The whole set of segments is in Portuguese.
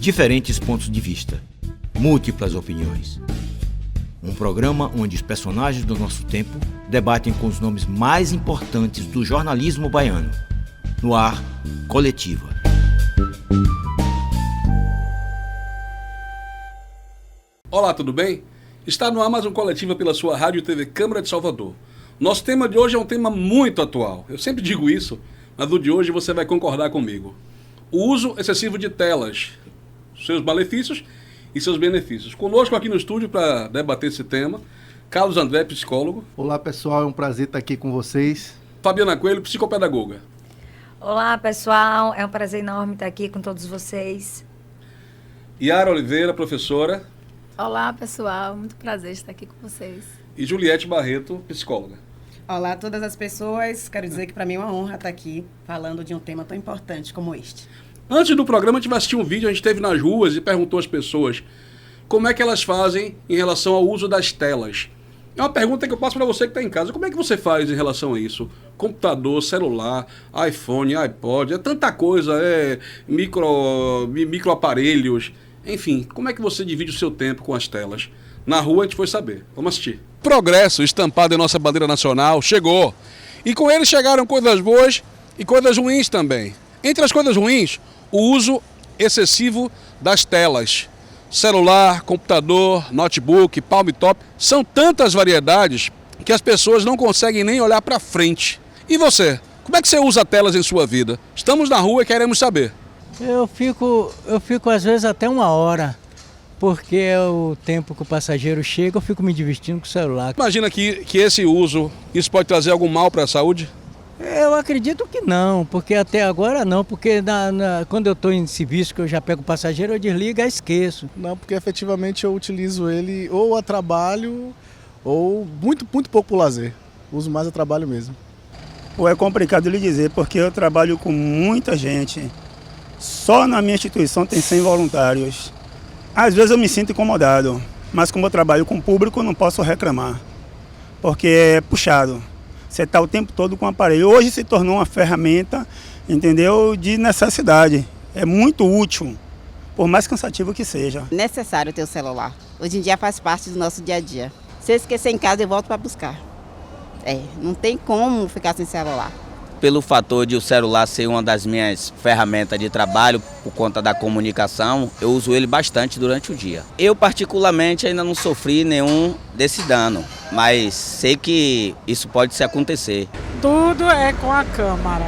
Diferentes pontos de vista, múltiplas opiniões. Um programa onde os personagens do nosso tempo debatem com os nomes mais importantes do jornalismo baiano. No ar, Coletiva. Olá, tudo bem? Está no ar mais um Coletiva pela sua Rádio e TV Câmara de Salvador. Nosso tema de hoje é um tema muito atual. Eu sempre digo isso, mas no de hoje você vai concordar comigo. O uso excessivo de telas, seus malefícios e seus benefícios. Conosco aqui no estúdio para debater esse tema, Carlos André, psicólogo. Olá pessoal, é um prazer estar aqui com vocês. Fabiana Coelho, psicopedagoga. Olá pessoal, é um prazer enorme estar aqui com todos vocês. Yara Oliveira, professora. Olá pessoal, muito prazer estar aqui com vocês. E Juliette Barreto, psicóloga. Olá a todas as pessoas, quero dizer que para mim é uma honra estar aqui falando de um tema tão importante como este. Antes do programa, a gente vai assistir um vídeo, a gente esteve nas ruas e perguntou às pessoas como é que elas fazem em relação ao uso das telas. É uma pergunta que eu passo para você que está em casa. Como é que você faz em relação a isso? Computador, celular, iPhone, iPod, é tanta coisa, micro aparelhos, enfim. Como é que você divide o seu tempo com as telas? Na rua a gente foi saber. Vamos assistir. Progresso estampado em nossa bandeira nacional chegou. E com ele chegaram coisas boas e coisas ruins também. Entre as coisas ruins, o uso excessivo das telas. Celular, computador, notebook, palm top, são tantas variedades que as pessoas não conseguem nem olhar para frente. E você? Como é que você usa telas em sua vida? Estamos na rua e queremos saber. Eu fico às vezes até 1 hora, porque é o tempo que o passageiro chega, eu fico me divertindo com o celular. Imagina que esse uso, isso pode trazer algum mal para a saúde? Eu acredito que não, porque até agora não, porque quando eu estou em serviço, que eu já pego o passageiro, eu desligo e esqueço. Não, porque efetivamente eu utilizo ele ou a trabalho ou muito pouco por lazer. Uso mais a trabalho mesmo. Pô, é complicado lhe dizer, porque eu trabalho com muita gente. Só na minha instituição tem 100 voluntários. Às vezes eu me sinto incomodado, mas como eu trabalho com o público, eu não posso reclamar, porque é puxado. Você está o tempo todo com o aparelho. Hoje se tornou uma ferramenta, entendeu, de necessidade. É muito útil, por mais cansativo que seja. Necessário ter o celular. Hoje em dia faz parte do nosso dia a dia. Se eu esquecer em casa, eu volto para buscar. Não tem como ficar sem celular. Pelo fator de o celular ser uma das minhas ferramentas de trabalho, por conta da comunicação, eu uso ele bastante durante o dia. Eu, particularmente, ainda não sofri nenhum desse dano, mas sei que isso pode se acontecer. Tudo é com a câmera,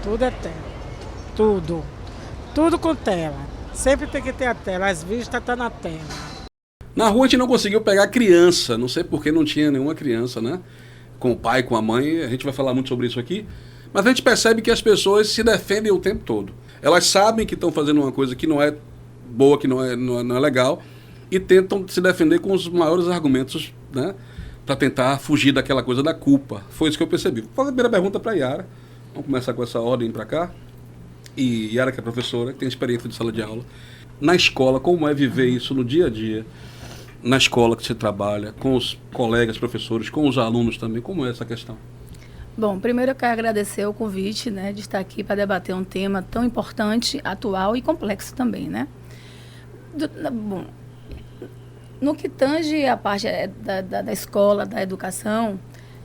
tudo é tela, tudo com tela. Sempre tem que ter a tela, as vistas estão na tela. Na rua a gente não conseguiu pegar criança, não sei por que não tinha nenhuma criança, né? Com o pai, com a mãe, a gente vai falar muito sobre isso aqui. Mas a gente percebe que as pessoas se defendem o tempo todo. Elas sabem que estão fazendo uma coisa que não é boa, que não é legal, e tentam se defender com os maiores argumentos, né? Para tentar fugir daquela coisa da culpa. Foi isso que eu percebi. Vou fazer a primeira pergunta para a Yara. Vamos começar com essa ordem para cá. E Yara, que é professora, que tem experiência de sala de aula. Na escola, como é viver isso no dia a dia? Na escola que você trabalha, com os colegas, professores, com os alunos também, como é essa questão? Bom, primeiro eu quero agradecer o convite, né, de estar aqui para debater um tema tão importante, atual e complexo também, né? Bom, no que tange a parte da escola, da educação,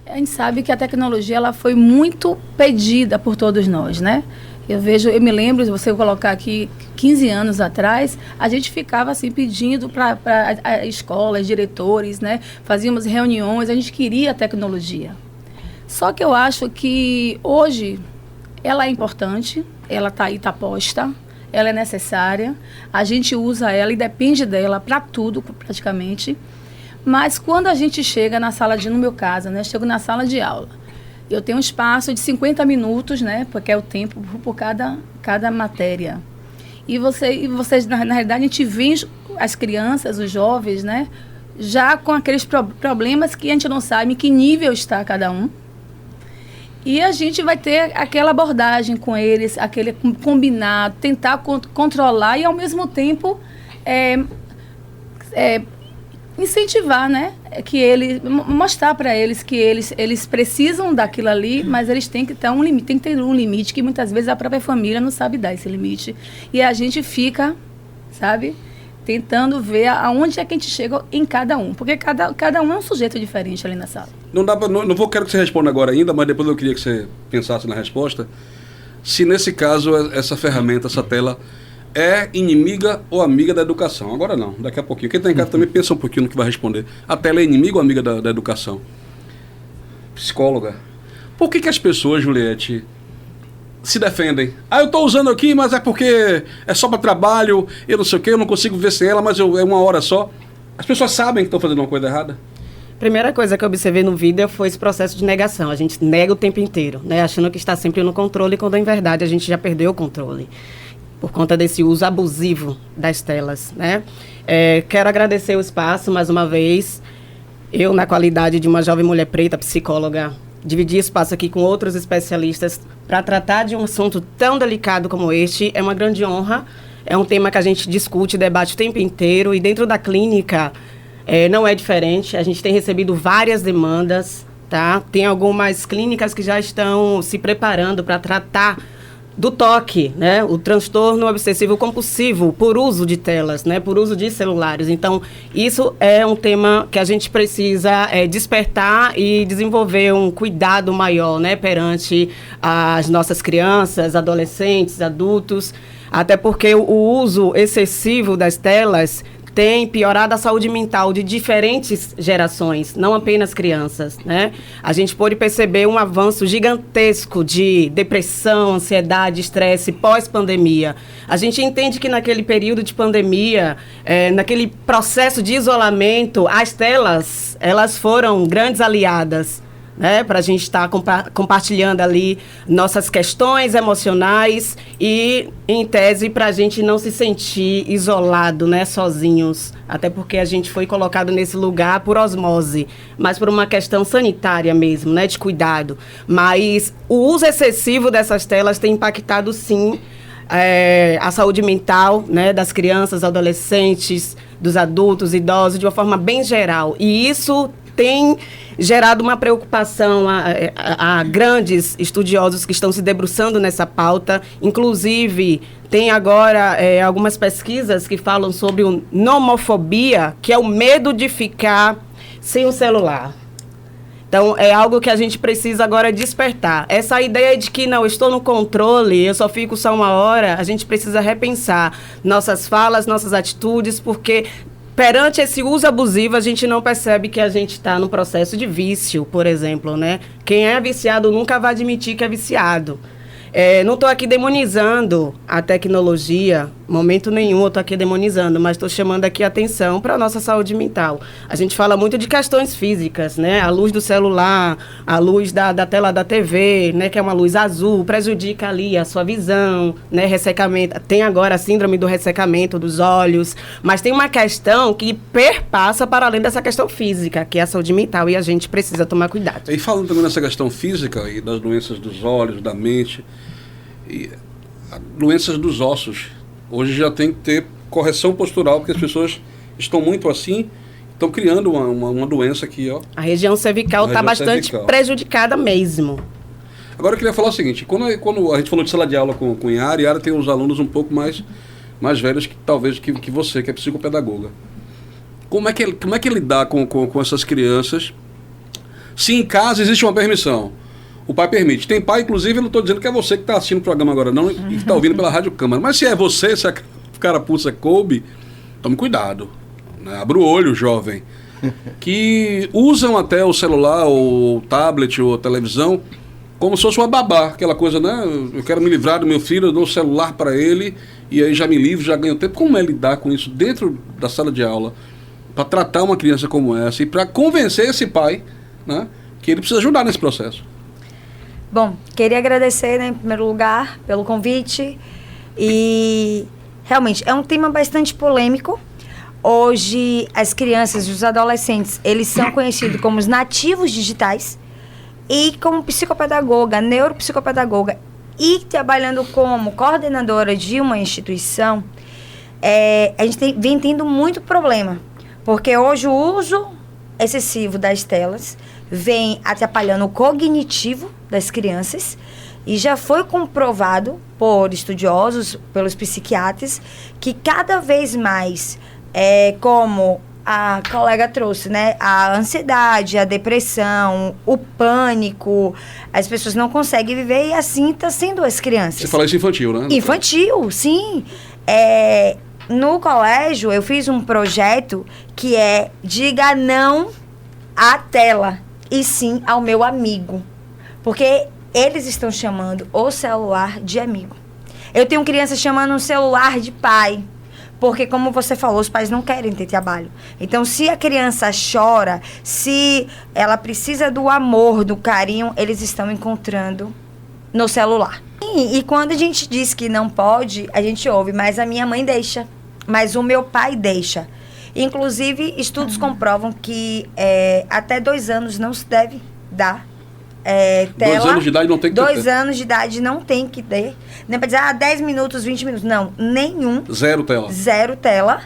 a gente sabe que a tecnologia ela foi muito pedida por todos nós, né? Eu me lembro, se você colocar aqui 15 anos atrás, a gente ficava assim pedindo para escolas, diretores, né? Fazíamos reuniões, a gente queria a tecnologia. Só que eu acho que hoje ela é importante, ela está aí, está posta, ela é necessária, a gente usa ela e depende dela para tudo praticamente. Mas quando a gente chega na sala no meu caso, né? Chego na sala de aula. Eu tenho um espaço de 50 minutos, né? Porque é o tempo por cada matéria. E vocês, na realidade, a gente vê as crianças, os jovens, né? Já com aqueles problemas que a gente não sabe em que nível está cada um. E a gente vai ter aquela abordagem com eles, aquele combinado, tentar controlar e, ao mesmo tempo, incentivar, né? Mostrar para eles que eles precisam daquilo ali, mas eles têm que ter um limite que muitas vezes a própria família não sabe dar esse limite. E a gente fica sabe? Tentando ver aonde é que a gente chega em cada um, porque cada um é um sujeito diferente ali na sala. Quero que você responda agora ainda, mas depois eu queria que você pensasse na resposta. Se nesse caso essa ferramenta, essa tela, é inimiga ou amiga da educação? Agora não, daqui a pouquinho. Quem está em casa também pensa um pouquinho no que vai responder. A tela é inimiga ou amiga da educação? Psicóloga. Por que as pessoas, Juliette, se defendem? Eu estou usando aqui, mas é porque é só para trabalho, eu não sei o quê, eu não consigo ver sem ela, mas é uma hora só. As pessoas sabem que estão fazendo uma coisa errada? Primeira coisa que eu observei no vídeo foi esse processo de negação. A gente nega o tempo inteiro, né? Achando que está sempre no controle, quando em verdade a gente já perdeu o controle, por conta desse uso abusivo das telas, né? Quero agradecer o espaço mais uma vez. Eu, na qualidade de uma jovem mulher preta, psicóloga, dividi espaço aqui com outros especialistas para tratar de um assunto tão delicado como este. É uma grande honra. É um tema que a gente discute, debate o tempo inteiro, e dentro da clínica não é diferente. A gente tem recebido várias demandas, tá? Tem algumas clínicas que já estão se preparando para tratar do toque, né? O transtorno obsessivo compulsivo por uso de telas, né? Por uso de celulares. Então, isso é um tema que a gente precisa despertar e desenvolver um cuidado maior, né? Perante as nossas crianças, adolescentes, adultos, até porque o uso excessivo das telas tem piorado a saúde mental de diferentes gerações, não apenas crianças, né? A gente pôde perceber um avanço gigantesco de depressão, ansiedade, estresse pós-pandemia. A gente entende que naquele período de pandemia, naquele processo de isolamento, as telas, elas foram grandes aliadas, né, para a gente estar compartilhando ali nossas questões emocionais e, em tese, para a gente não se sentir isolado, né, sozinhos, até porque a gente foi colocado nesse lugar por osmose, mas por uma questão sanitária mesmo, né, de cuidado. Mas o uso excessivo dessas telas tem impactado, sim, a saúde mental, né, das crianças, adolescentes, dos adultos, idosos, de uma forma bem geral. E isso tem gerado uma preocupação a grandes estudiosos que estão se debruçando nessa pauta. Inclusive, tem agora algumas pesquisas que falam sobre o nomofobia, que é o medo de ficar sem o celular. Então, é algo que a gente precisa agora despertar. Essa ideia de que, não, eu estou no controle, eu só fico só uma hora, a gente precisa repensar nossas falas, nossas atitudes, porque perante esse uso abusivo, a gente não percebe que a gente está num processo de vício, por exemplo, né? Quem é viciado nunca vai admitir que é viciado. Não estou aqui demonizando a tecnologia, momento nenhum eu estou aqui demonizando, mas estou chamando aqui a atenção para a nossa saúde mental. A gente fala muito de questões físicas, né? A luz do celular, a luz da tela da TV, né? Que é uma luz azul, prejudica ali a sua visão, né? Ressecamento. Tem agora a síndrome do ressecamento dos olhos, mas tem uma questão que perpassa para além dessa questão física, que é a saúde mental, e a gente precisa tomar cuidado. E falando também nessa questão física e das doenças dos olhos, da mente, e doenças dos ossos. Hoje já tem que ter correção postural, porque as pessoas estão muito assim, estão criando uma doença aqui, ó. A região cervical está bastante prejudicada mesmo. Agora eu queria falar o seguinte, quando a gente falou de sala de aula com Yara tem uns alunos um pouco mais velhos que talvez que você, que é psicopedagoga. Como é que lidar com essas crianças, se em casa existe uma permissão? O pai permite. Tem pai, inclusive, eu não estou dizendo que é você que está assistindo o programa agora, não, e que está ouvindo pela Rádio Câmara. Mas se é você, se a carapuça coube, tome cuidado. Né? Abra o olho, jovem. Que usam até o celular, ou o tablet, ou a televisão, como se fosse uma babá. Aquela coisa, né? Eu quero me livrar do meu filho, eu dou o celular para ele, e aí já me livro, já ganho tempo. Como é lidar com isso dentro da sala de aula, para tratar uma criança como essa, e para convencer esse pai, né, que ele precisa ajudar nesse processo? Bom, queria agradecer, né, em primeiro lugar, pelo convite. E realmente é um tema bastante polêmico. Hoje, as crianças e os adolescentes, eles são conhecidos como os nativos digitais. E como psicopedagoga, neuropsicopedagoga e trabalhando como coordenadora de uma instituição, a gente vem tendo muito problema. Porque hoje o uso excessivo das telas vem atrapalhando o cognitivo das crianças E já foi comprovado por estudiosos, pelos psiquiatras, que cada vez mais, como a colega trouxe, né? A ansiedade, a depressão, o pânico, as pessoas não conseguem viver e assim está sendo as crianças. Você fala isso infantil, né? Infantil, sim. No colégio, eu fiz um projeto que é diga não à tela e sim ao meu amigo. Porque eles estão chamando o celular de amigo. Eu tenho crianças chamando um celular de pai. Porque, como você falou, os pais não querem ter trabalho. Então, se a criança chora, se ela precisa do amor, do carinho, eles estão encontrando no celular. E quando a gente diz que não pode, a gente ouve, mas a minha mãe deixa, mas o meu pai deixa. Inclusive, estudos comprovam que até 2 anos não se deve dar tela. 2 anos de idade não tem que ter. 2 anos de idade não tem que ter. Nem para dizer, 10 minutos, 20 minutos. Não, nenhum. Zero tela. Zero tela,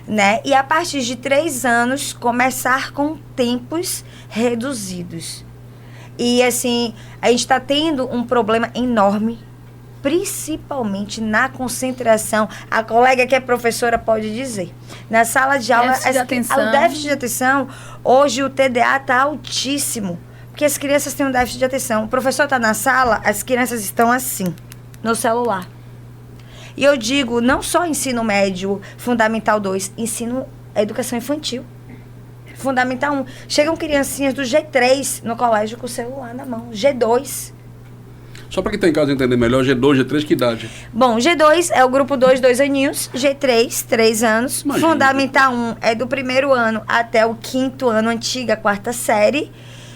né? E a partir de 3 anos, começar com tempos reduzidos. E, assim, a gente está tendo um problema enorme, principalmente na concentração. A colega que é professora pode dizer. Na sala de aula, o déficit de atenção, hoje o TDA está altíssimo. Porque as crianças têm um déficit de atenção. O professor está na sala, as crianças estão assim, no celular. E eu digo, não só ensino médio, Fundamental 2, ensino educação infantil. Fundamental 1. Chegam criancinhas do G3 no colégio com o celular na mão. G2. Só para quem está em casa entender melhor, G2, G3, que idade? Bom, G2 é o grupo 2, 2 aninhos. G3, 3 anos. Imagina. Fundamental 1 é do 1º ano até o 5º ano, antiga 4ª série.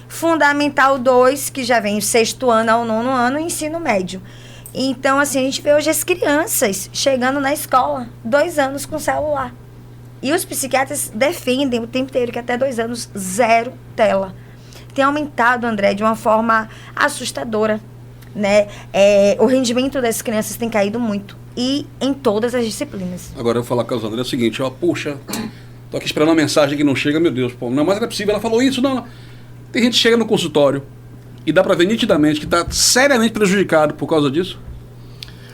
Fundamental 2, que já vem o 6º ano ao 9º ano, ensino médio. Então, assim, a gente vê hoje as crianças chegando na escola, 2 anos com celular. E os psiquiatras defendem o tempo inteiro que até 2 anos, zero tela. Tem aumentado, André, de uma forma assustadora, né? O rendimento das crianças tem caído muito. E em todas as disciplinas. Agora eu vou falar com a André, é o seguinte, puxa, tô aqui esperando uma mensagem que não chega, meu Deus, não, mas não é possível, ela falou isso, não. Tem gente que chega no consultório e dá para ver nitidamente que está seriamente prejudicado por causa disso?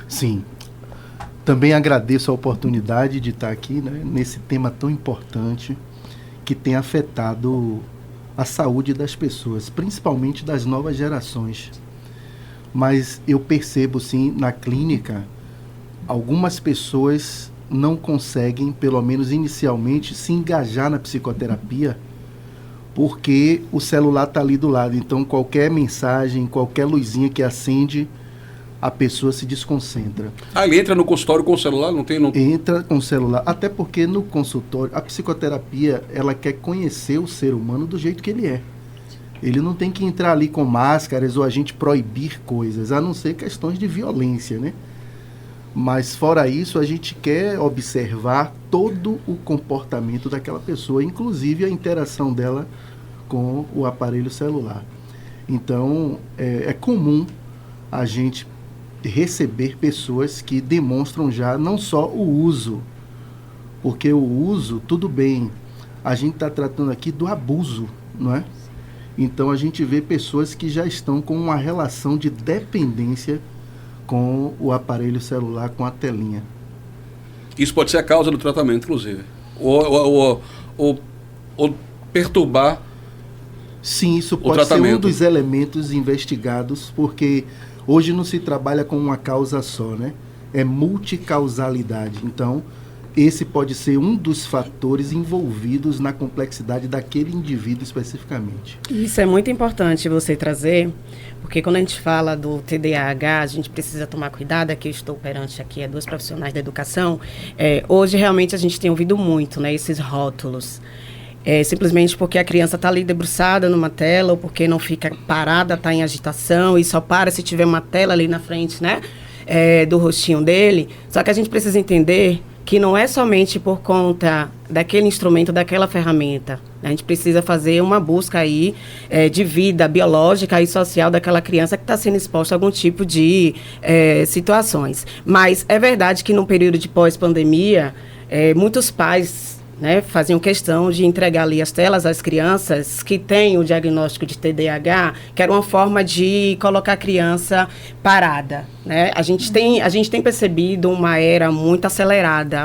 Sim. Também agradeço a oportunidade de estar aqui, né, nesse tema tão importante que tem afetado a saúde das pessoas, principalmente das novas gerações. Mas eu percebo, sim, na clínica, algumas pessoas não conseguem, pelo menos inicialmente, se engajar na psicoterapia porque o celular está ali do lado. Então, qualquer mensagem, qualquer luzinha que acende, a pessoa se desconcentra. Ele entra no consultório com o celular? Não? Entra com o celular. Até porque no consultório, a psicoterapia, ela quer conhecer o ser humano do jeito que ele é. Ele não tem que entrar ali com máscaras ou a gente proibir coisas, a não ser questões de violência, né? Mas fora isso, a gente quer observar todo o comportamento daquela pessoa, inclusive a interação dela com o aparelho celular. Então, é comum a gente receber pessoas que demonstram já não só o uso, porque o uso, tudo bem, a gente está tratando aqui do abuso, não é? Então, a gente vê pessoas que já estão com uma relação de dependência com o aparelho celular, com a telinha. Isso pode ser a causa do tratamento, inclusive. Ou perturbar. Sim, isso pode ser um dos elementos investigados, porque hoje não se trabalha com uma causa só, né? É multicausalidade. Então, esse pode ser um dos fatores envolvidos na complexidade daquele indivíduo especificamente. Isso é muito importante você trazer, porque quando a gente fala do TDAH, a gente precisa tomar cuidado. Aqui eu estou perante aqui 2 profissionais da educação. Hoje, realmente, a gente tem ouvido muito, né, esses rótulos. Simplesmente porque a criança está ali debruçada numa tela, ou porque não fica parada, está em agitação, e só para se tiver uma tela ali na frente, né, do rostinho dele. Só que a gente precisa entender que não é somente por conta daquele instrumento, daquela ferramenta. A gente precisa fazer uma busca aí de vida biológica e social daquela criança que está sendo exposta a algum tipo de situações. Mas é verdade que no período de pós-pandemia, muitos pais né, faziam questão de entregar ali as telas às crianças que têm o diagnóstico de TDAH, que era uma forma de colocar a criança parada, né? A gente tem percebido uma era muito acelerada.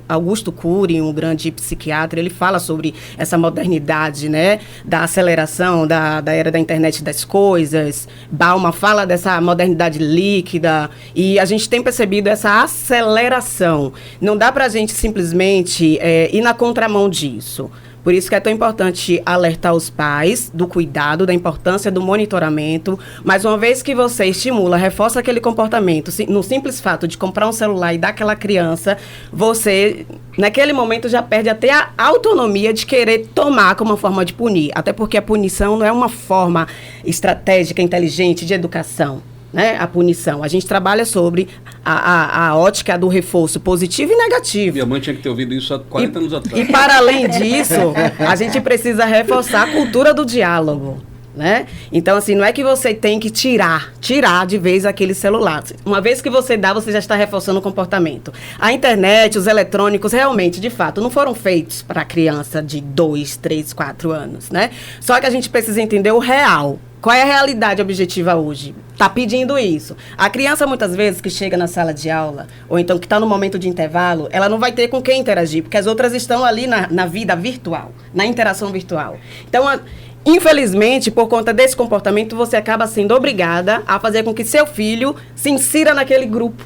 Augusto Cury, um grande psiquiatra, ele fala sobre essa modernidade, né, da aceleração, da era da internet das coisas. Bauman fala dessa modernidade líquida, e a gente tem percebido essa aceleração. Não dá para a gente simplesmente ir na contramão disso. Por isso que é tão importante alertar os pais do cuidado, da importância do monitoramento, mas uma vez que você estimula, reforça aquele comportamento, no simples fato de comprar um celular e dar àquela criança, você, naquele momento, já perde até a autonomia de querer tomar como uma forma de punir, até porque a punição não é uma forma estratégica, inteligente de educação. Né, a punição. A gente trabalha sobre a ótica do reforço positivo e negativo. Minha mãe tinha que ter ouvido isso há 40 anos atrás. E para além disso, a gente precisa reforçar a cultura do diálogo. Né? Então, assim, não é que você tem que tirar de vez aquele celular. Uma vez que você dá, você já está reforçando o comportamento. A internet, os eletrônicos, realmente, de fato, não foram feitos para criança de 2, 3, 4 anos, né? Só que a gente precisa entender o real. Qual é a realidade objetiva hoje? Está pedindo isso. A criança, muitas vezes, que chega na sala de aula, ou então que está no momento de intervalo, ela não vai ter com quem interagir, porque as outras estão ali na vida virtual, na interação virtual. Então, infelizmente, por conta desse comportamento, você acaba sendo obrigada a fazer com que seu filho se insira naquele grupo.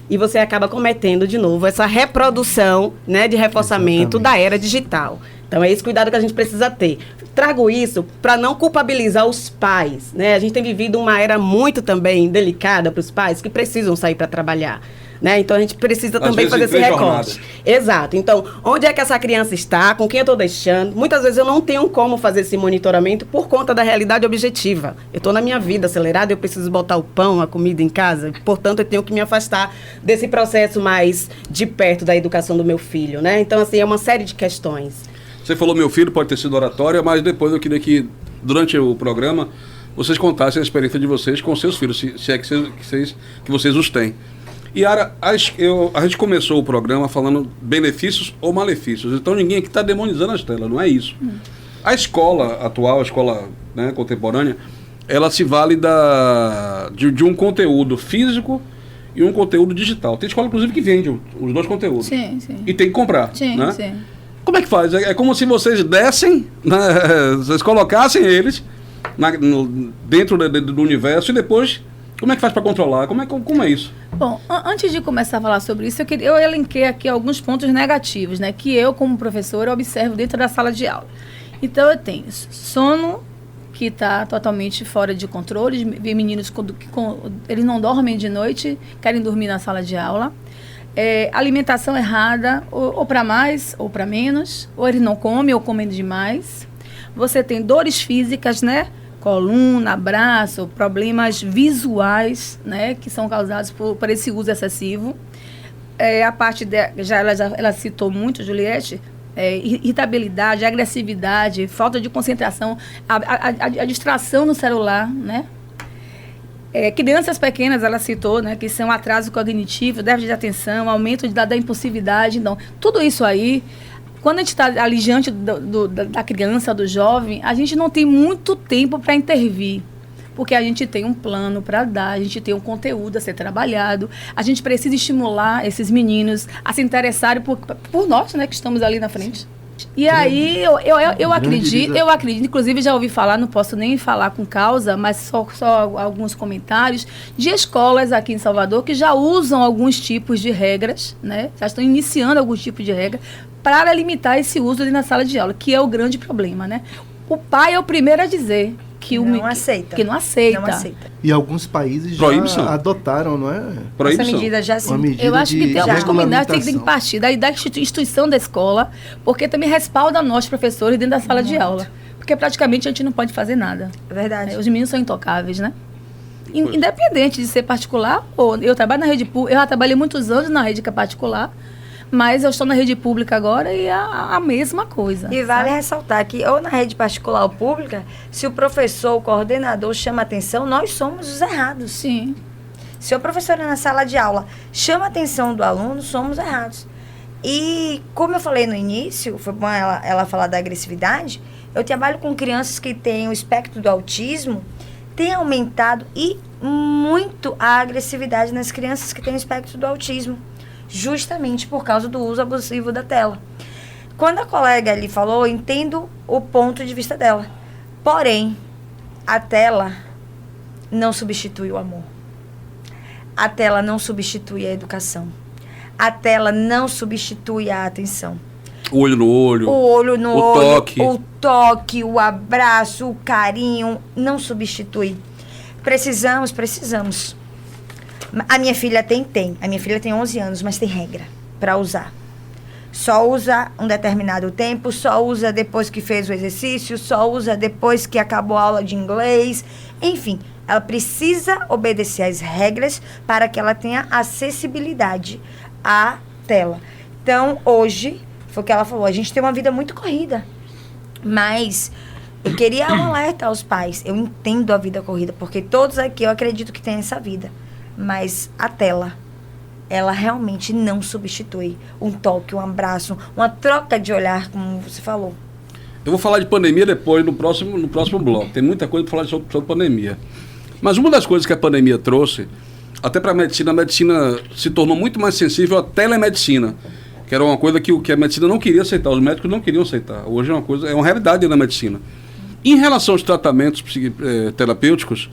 E você acaba cometendo, de novo, essa reprodução, né, de reforçamento da era digital. Então, é esse cuidado que a gente precisa ter. Trago isso para não culpabilizar os pais, né? A gente tem vivido uma era muito também delicada para os pais que precisam sair para trabalhar, né? Então, a gente precisa também fazer esse recorte. Exato. Então, onde é que essa criança está? Com quem eu estou deixando? Muitas vezes eu não tenho como fazer esse monitoramento por conta da realidade objetiva. Eu estou na minha vida acelerada, eu preciso botar o pão, a comida em casa, portanto, eu tenho que me afastar desse processo mais de perto da educação do meu filho, né? Então, assim, é uma série de questões. Você falou meu filho, pode ter sido oratória, mas depois eu queria que, durante o programa, vocês contassem a experiência de vocês com seus filhos, se é que vocês os têm. E a gente começou o programa falando benefícios ou malefícios, então ninguém aqui está demonizando as telas, não é isso. A escola atual, a escola, né, contemporânea, ela se vale de um conteúdo físico e um conteúdo digital. Tem escola, inclusive, que vende os dois conteúdos. Sim, sim. E tem que comprar, sim, né? Sim. Como é que faz? É como se vocês dessem, né, vocês colocassem eles dentro do universo e depois, como é que faz para controlar? Como é isso? Bom, antes de começar a falar sobre isso, eu elenquei aqui alguns pontos negativos, né, que eu, como professora, observo dentro da sala de aula. Então, eu tenho sono, que está totalmente fora de controle, meninos eles não dormem de noite, querem dormir na sala de aula. Alimentação errada, ou para mais ou para menos, ou eles não comem ou comem demais. Você tem dores físicas, né? Coluna, braço, problemas visuais, né? Que são causados por esse uso excessivo. A parte ela citou muito, Juliette, irritabilidade, agressividade, falta de concentração, a distração no celular, né? Crianças pequenas, ela citou, né, que são atraso cognitivo, déficit de atenção, aumento da impulsividade. Então, tudo isso aí, quando a gente está ali diante da criança, do jovem, a gente não tem muito tempo para intervir, porque a gente tem um plano para dar, a gente tem um conteúdo a ser trabalhado, a gente precisa estimular esses meninos a se interessarem por nós, né, que estamos ali na frente. E aí, eu acredito, inclusive já ouvi falar, não posso nem falar com causa, mas só alguns comentários, de escolas aqui em Salvador que já usam alguns tipos de regras, né? Já estão iniciando alguns tipos de regra para limitar esse uso ali na sala de aula, que é o grande problema, né? O pai é o primeiro a dizer que não aceita. E alguns países já adotaram, não é? Essa medida já sim. Eu acho que tem algumas comunidades que tem que partir da instituição da escola, porque também respalda nós, professores, dentro da sala de aula. Porque praticamente a gente não pode fazer nada. É verdade. Os meninos são intocáveis, né? Independente de ser particular, ou eu trabalho na rede pública, eu já trabalhei muitos anos na rede particular, mas eu estou na rede pública agora e é a mesma coisa. E vale ressaltar que, ou na rede particular ou pública, se o professor, o coordenador chama atenção, nós somos os errados. Sim. Se o professor na sala de aula chama a atenção do aluno, somos errados. E como eu falei no início, foi bom ela falar da agressividade, eu trabalho com crianças que têm o espectro do autismo, tem aumentado e muito a agressividade nas crianças que têm o espectro do autismo, justamente por causa do uso abusivo da tela. Quando a colega ali falou, eu entendo o ponto de vista dela. Porém, a tela não substitui o amor. A tela não substitui a educação. A tela não substitui a atenção. O olho no olho. O olho no o olho. Toque. O toque, o abraço, o carinho, não substitui. Precisamos. A minha filha tem. A minha filha tem 11 anos, mas tem regra para usar. Só usa um determinado tempo, só usa depois que fez o exercício, só usa depois que acabou a aula de inglês. Enfim, ela precisa obedecer às regras para que ela tenha acessibilidade à tela. Então, hoje, foi o que ela falou, a gente tem uma vida muito corrida. Mas eu queria um alerta aos pais. Eu entendo a vida corrida, porque todos aqui eu acredito que tem essa vida. Mas a tela, ela realmente não substitui um toque, um abraço, uma troca de olhar, como você falou. Eu vou falar de pandemia depois, no próximo bloco. Tem muita coisa para falar sobre pandemia. Mas uma das coisas que a pandemia trouxe, até para a medicina se tornou muito mais sensível à telemedicina, que era uma coisa que a medicina não queria aceitar, os médicos não queriam aceitar. Hoje é uma realidade na medicina. Em relação aos tratamentos terapêuticos,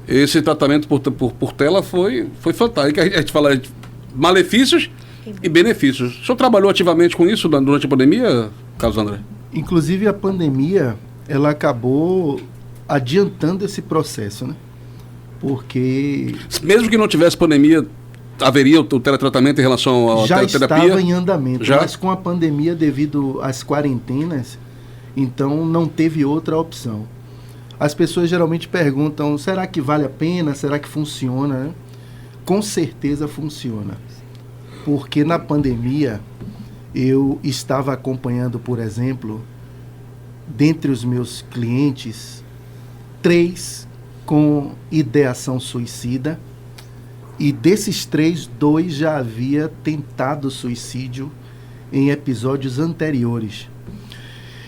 esse tratamento por tela foi fantástico. A gente fala de malefícios e benefícios. O senhor trabalhou ativamente com isso durante a pandemia, Carlos André? Inclusive a pandemia, ela acabou adiantando esse processo, né? Porque... Mesmo que não tivesse pandemia, haveria o teletratamento em relação à já teleterapia? Estava em andamento, já? Mas com a pandemia, devido às quarentenas, então não teve outra opção. As pessoas geralmente perguntam, será que vale a pena? Será que funciona? Com certeza funciona. Porque na pandemia, eu estava acompanhando, por exemplo, dentre os meus clientes, 3 com ideação suicida, e desses 3, 2 já havia tentado suicídio em episódios anteriores.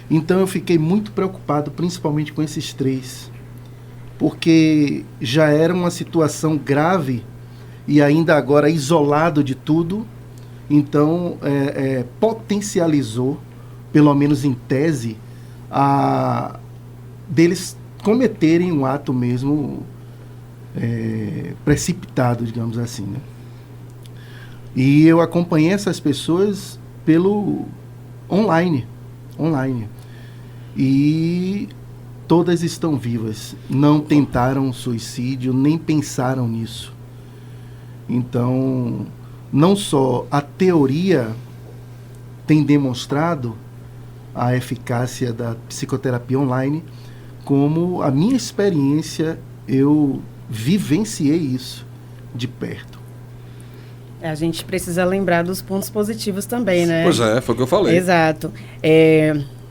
Então eu fiquei muito preocupado, principalmente com esses 3, porque já era uma situação grave e ainda agora isolado de tudo, então potencializou, pelo menos em tese, deles cometerem um ato mesmo precipitado, digamos assim, né? E eu acompanhei essas pessoas pelo online, e todas estão vivas, não tentaram suicídio, nem pensaram nisso. Então, não só a teoria tem demonstrado a eficácia da psicoterapia online, como a minha experiência, eu vivenciei isso de perto. A gente precisa lembrar dos pontos positivos também, né? Pois é, foi o que eu falei. Exato.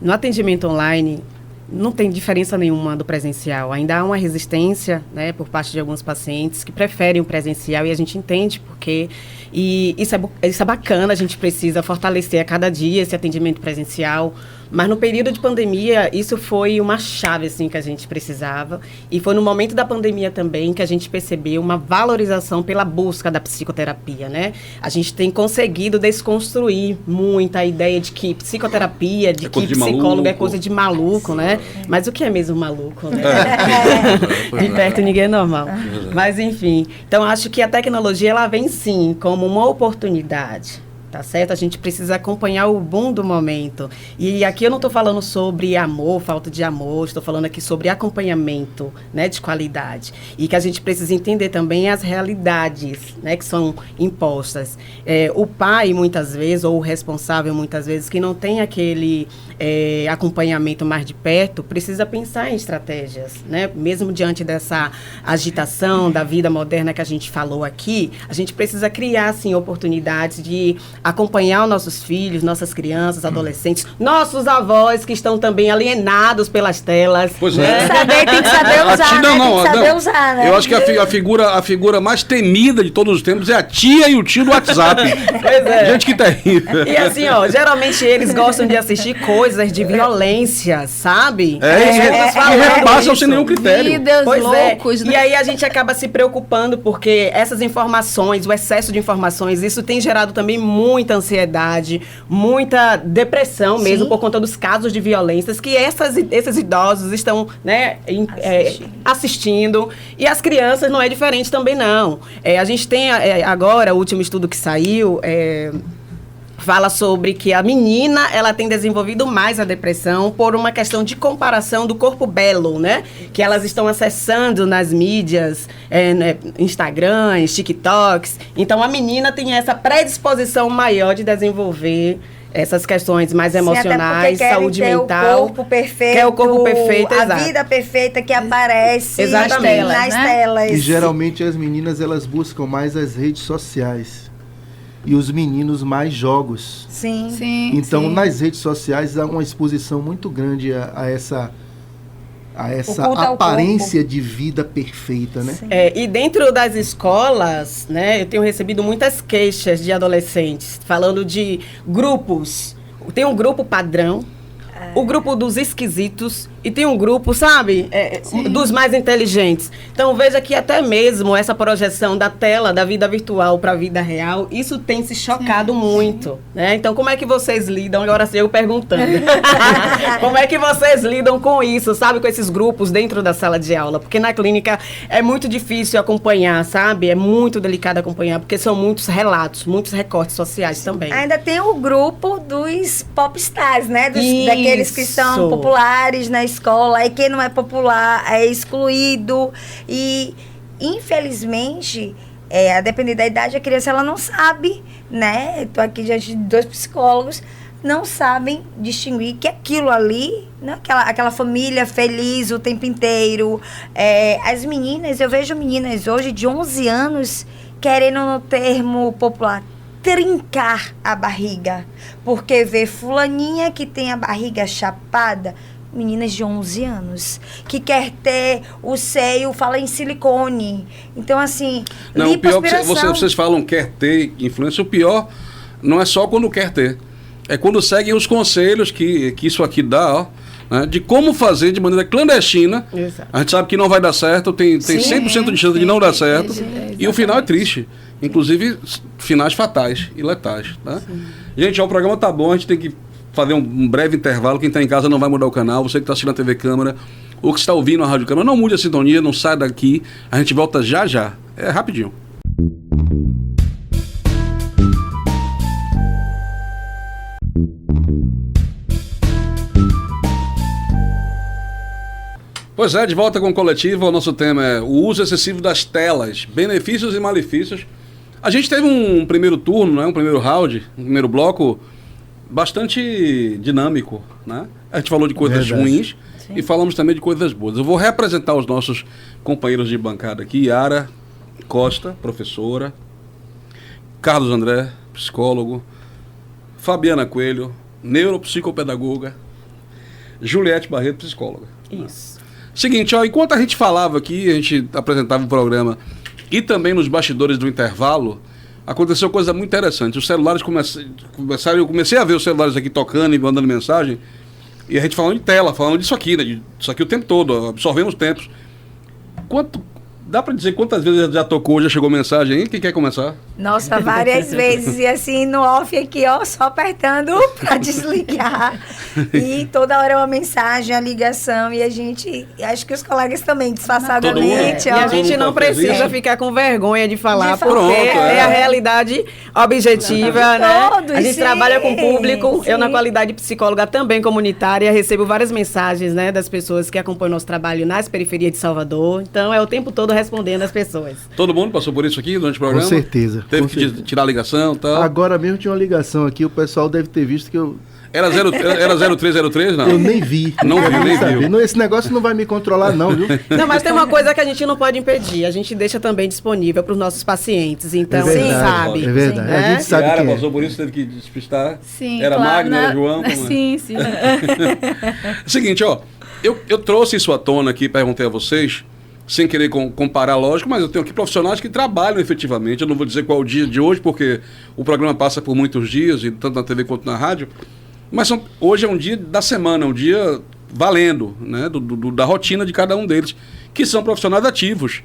No atendimento online, não tem diferença nenhuma do presencial. Ainda há uma resistência, né, por parte de alguns pacientes que preferem o presencial, e a gente entende porque... E isso é bacana, a gente precisa fortalecer a cada dia esse atendimento presencial. Mas no período de pandemia, isso foi uma chave assim, que a gente precisava. E foi no momento da pandemia também que a gente percebeu uma valorização pela busca da psicoterapia, né? A gente tem conseguido desconstruir muito a ideia de que psicoterapia, de que psicólogo é coisa de maluco, né? Mas o que é mesmo maluco, né? De perto ninguém é normal. Mas enfim, então acho que a tecnologia ela vem sim como uma oportunidade. Tá certo? A gente precisa acompanhar o boom do momento. E aqui eu não estou falando sobre amor, falta de amor, estou falando aqui sobre acompanhamento, né, de qualidade. E que a gente precisa entender também as realidades, né, que são impostas. O pai, muitas vezes, ou o responsável, muitas vezes, que não tem aquele acompanhamento mais de perto, precisa pensar em estratégias, né? Mesmo diante dessa agitação da vida moderna que a gente falou aqui, a gente precisa criar, assim, oportunidades de acompanhar os nossos filhos, nossas crianças, adolescentes, nossos avós que estão também alienados pelas telas. Pois né? Tem que saber usar, tem que saber usar, né? Eu acho que a figura mais temida de todos os tempos é a tia e o tio do WhatsApp. Pois é. Gente que terrível. E assim, ó, geralmente eles gostam de assistir coisas de violência, sabe? Que repassam sem nenhum critério. Vidas Pois loucos, é. né? E aí a gente acaba se preocupando porque essas informações, o excesso de informações, isso tem gerado também muita ansiedade, muita depressão mesmo, por conta dos casos de violências que esses idosos estão, né, assistindo. E as crianças não é diferente também, não. A gente tem agora, o último estudo que saiu, fala sobre que a menina, ela tem desenvolvido mais a depressão por uma questão de comparação do corpo belo, né? Que elas estão acessando nas mídias, Instagrams, TikToks. Então, a menina tem essa predisposição maior de desenvolver essas questões mais emocionais, saúde mental. O corpo perfeito, quer o corpo perfeito, a exato. vida perfeita que aparece Exatamente. nas telas. E geralmente as meninas elas buscam mais as redes sociais. E os meninos mais jogos. Sim. Então, nas redes sociais há uma exposição muito grande a essa aparência de vida perfeita, né? E dentro das escolas, né, eu tenho recebido muitas queixas de adolescentes falando de grupos. Tem um grupo padrão, o grupo dos esquisitos e tem um grupo, sabe, dos mais inteligentes. Então, veja que até mesmo essa projeção da tela, da vida virtual para a vida real, isso tem se chocado muito, né? Então, como é que vocês lidam? Agora sim, eu perguntando. Como é que vocês lidam com isso, sabe, com esses grupos dentro da sala de aula? Porque na clínica é muito difícil acompanhar, sabe? É muito delicado acompanhar, porque são muitos relatos, muitos recortes sociais também. Ainda tem o grupo dos popstars, né? Daqueles que são populares na escola, e quem não é popular é excluído. E, infelizmente, a depender da idade, a criança ela não sabe, né? Estou aqui diante de 2 psicólogos, não sabem distinguir que aquilo ali, né? aquela família feliz o tempo inteiro. As meninas, eu vejo meninas hoje de 11 anos querendo, no termo popular, trincar a barriga, porque vê fulaninha que tem a barriga chapada, meninas de 11 anos, que quer ter o seio, fala em silicone. Então, assim, não, o pior que vocês falam quer ter influência, o pior não é só quando quer ter, é quando seguem os conselhos que isso aqui dá, né, de como fazer de maneira clandestina. Exato. A gente sabe que não vai dar certo, tem 100% de chance de não dar certo, e o final é triste. Inclusive, finais fatais e letais. Tá? Gente, o programa tá bom, a gente tem que fazer um breve intervalo. Quem está em casa não vai mudar o canal. Você que está assistindo a TV Câmara, ou que está ouvindo a Rádio Câmara, não mude a sintonia, não sai daqui. A gente volta já já. É rapidinho. Pois é, de volta com o Coletivo. O nosso tema é o uso excessivo das telas, benefícios e malefícios. A gente teve um primeiro turno, né, um primeiro round, um primeiro bloco bastante dinâmico, né? A gente falou de coisas ruins e falamos também de coisas boas. Eu vou reapresentar os nossos companheiros de bancada aqui. Yara Costa, professora. Carlos André, psicólogo. Fabiana Coelho, neuropsicopedagoga. Juliette Barreto, psicóloga. Isso. Seguinte, enquanto a gente falava aqui, a gente apresentava o programa e também nos bastidores do intervalo, aconteceu coisa muito interessante. Os celulares começaram, eu comecei a ver os celulares aqui tocando e mandando mensagem, e a gente falando de tela, falando disso aqui, né? Disso aqui o tempo todo, absorvendo os tempos. Dá pra dizer quantas vezes já tocou, já chegou mensagem aí? Quem quer começar? Nossa, várias vezes. E assim, no off aqui, só apertando pra desligar. E toda hora é uma mensagem, a ligação. E a gente, acho que os colegas também, disfarçadamente. E a gente não precisa ficar com vergonha de falar, porque é a realidade objetiva, né? Todos, a gente trabalha com o público. Eu, na qualidade de psicóloga também comunitária, recebo várias mensagens, né, das pessoas que acompanham nosso trabalho nas periferias de Salvador. Então, é o tempo todo respondendo às pessoas. Todo mundo passou por isso aqui durante o programa? Com certeza. Teve que tirar a ligação e tal? Agora mesmo tinha uma ligação aqui, o pessoal deve ter visto que eu... Era 0303, não? Eu nem vi. Não quero viu, nem saber. viu. Não, esse negócio não vai me controlar, não, viu? Não, mas tem uma coisa que a gente não pode impedir. A gente deixa também disponível para os nossos pacientes. Então, É quem verdade, sabe. é verdade. Né? A gente sabe Yara quem é. passou por isso, teve que despistar. Sim, Era claro, Magno, era João. como é? Sim, sim. Seguinte, ó. Eu trouxe isso à tona aqui, perguntei a vocês, sem querer comparar, lógico, mas eu tenho aqui profissionais que trabalham efetivamente. Eu não vou dizer qual é o dia de hoje, porque o programa passa por muitos dias, e tanto na TV quanto na rádio. Mas hoje é um dia da semana, um dia valendo, né, da rotina de cada um deles, que são profissionais ativos.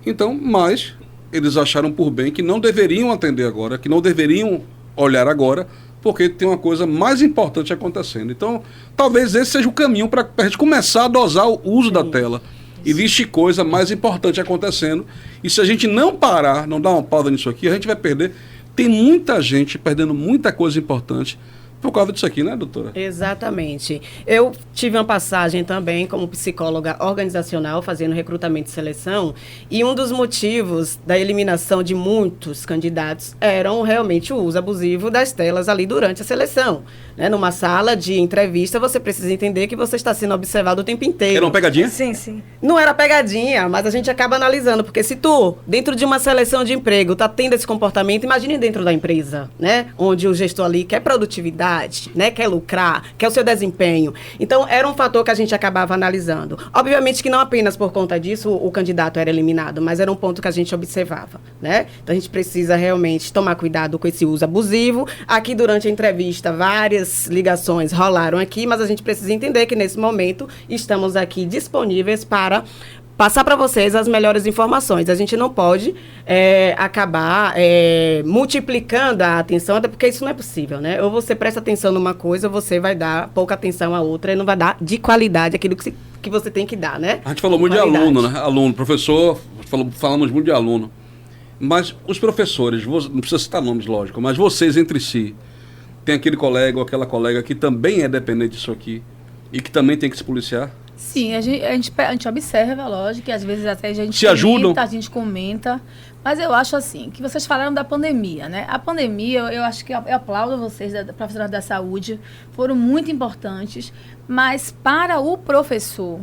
Então, mas eles acharam por bem que não deveriam atender agora, que não deveriam olhar agora, porque tem uma coisa mais importante acontecendo. Então, talvez esse seja o caminho para a gente começar a dosar o uso da tela. Existe coisa mais importante acontecendo. E se a gente não parar, não dar uma pausa nisso aqui, a gente vai perder. Tem muita gente perdendo muita coisa importante por causa disso aqui, né, doutora? Exatamente. Eu tive uma passagem também como psicóloga organizacional, fazendo recrutamento e seleção, e um dos motivos da eliminação de muitos candidatos eram realmente o uso abusivo das telas ali durante a seleção. Né? Numa sala de entrevista, você precisa entender que você está sendo observado o tempo inteiro. Era uma pegadinha? Sim, sim. Não era pegadinha, mas a gente acaba analisando, porque se tu, dentro de uma seleção de emprego, tá tendo esse comportamento, imagine dentro da empresa, né? Onde o gestor ali quer produtividade, né? Quer lucrar, quer o seu desempenho. Então, era um fator que a gente acabava analisando. Obviamente que não apenas por conta disso o candidato era eliminado, mas era um ponto que a gente observava, né? Então, a gente precisa realmente tomar cuidado com esse uso abusivo. Aqui, durante a entrevista, várias ligações rolaram aqui, mas a gente precisa entender que, nesse momento, estamos aqui disponíveis para passar para vocês as melhores informações. A gente não pode acabar multiplicando a atenção, até porque isso não é possível, né? Ou você presta atenção numa coisa, ou você vai dar pouca atenção à outra e não vai dar de qualidade aquilo que você tem que dar, né? A gente falou muito de aluno, né? Aluno, professor, falamos muito de aluno. Mas os professores, não precisa citar nomes, lógico, mas vocês entre si, tem aquele colega ou aquela colega que também é dependente disso aqui e que também tem que se policiar? Sim, a gente observa, lógico, que às vezes até a gente se ajudam. A gente comenta, mas eu acho assim, que vocês falaram da pandemia, né? A pandemia, eu acho que eu aplaudo vocês, profissionais da saúde, foram muito importantes, mas para o professor,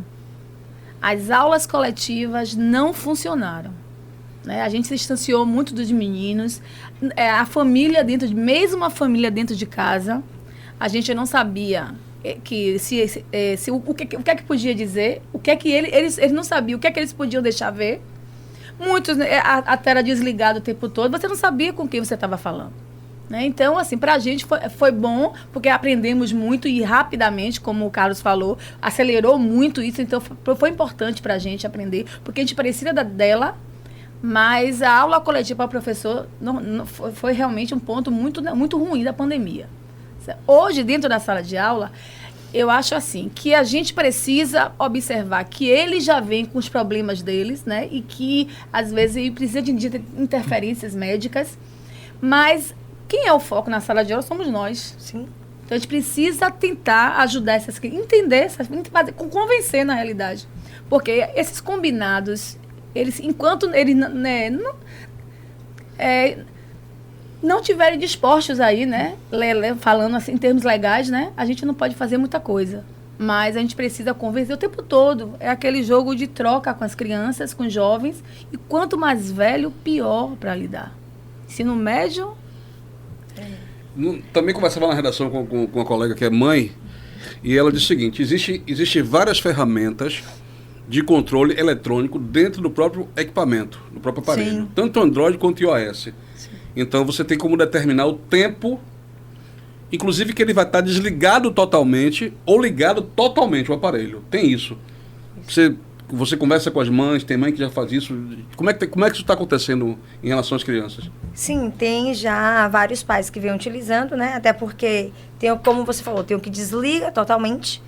as aulas coletivas não funcionaram. Né? A gente se distanciou muito dos meninos, a família mesmo a família dentro de casa, a gente não sabia que o que é que podia dizer, o que é que eles não sabiam, o que é que eles podiam deixar ver. Muitos, a tela desligada o tempo todo, você não sabia com quem você estava falando. Né? Então, assim, para a gente foi bom, porque aprendemos muito e rapidamente, como o Carlos falou, acelerou muito isso, então foi importante para a gente aprender, porque a gente precisa dela. Mas a aula coletiva para o professor foi realmente um ponto muito, muito ruim da pandemia. Hoje, dentro da sala de aula, eu acho assim, que a gente precisa observar que eles já vêm com os problemas deles, né? E que, às vezes, precisa de interferências médicas. Mas quem é o foco na sala de aula somos nós. Sim. Então, a gente precisa tentar ajudar essas crianças, entender, convencer na realidade. Porque esses combinados... enquanto eles não tiverem dispostos aí, né, falando assim em termos legais, né, a gente não pode fazer muita coisa. Mas a gente precisa convencer o tempo todo. É aquele jogo de troca com as crianças, com os jovens. E quanto mais velho, pior para lidar. Ensino médio... Também conversava na redação com uma colega que é mãe, e ela disse o seguinte, existe várias ferramentas de controle eletrônico dentro do próprio equipamento, do próprio aparelho. Sim. Tanto Android quanto iOS. Sim. Então você tem como determinar o tempo, inclusive que ele vai estar desligado totalmente ou ligado totalmente o aparelho. Tem isso. Você conversa com as mães, tem mãe que já faz isso. Como é que isso está acontecendo em relação às crianças? Sim, tem já vários pais que vêm utilizando, né? Até porque, como você falou, tem o que desliga totalmente.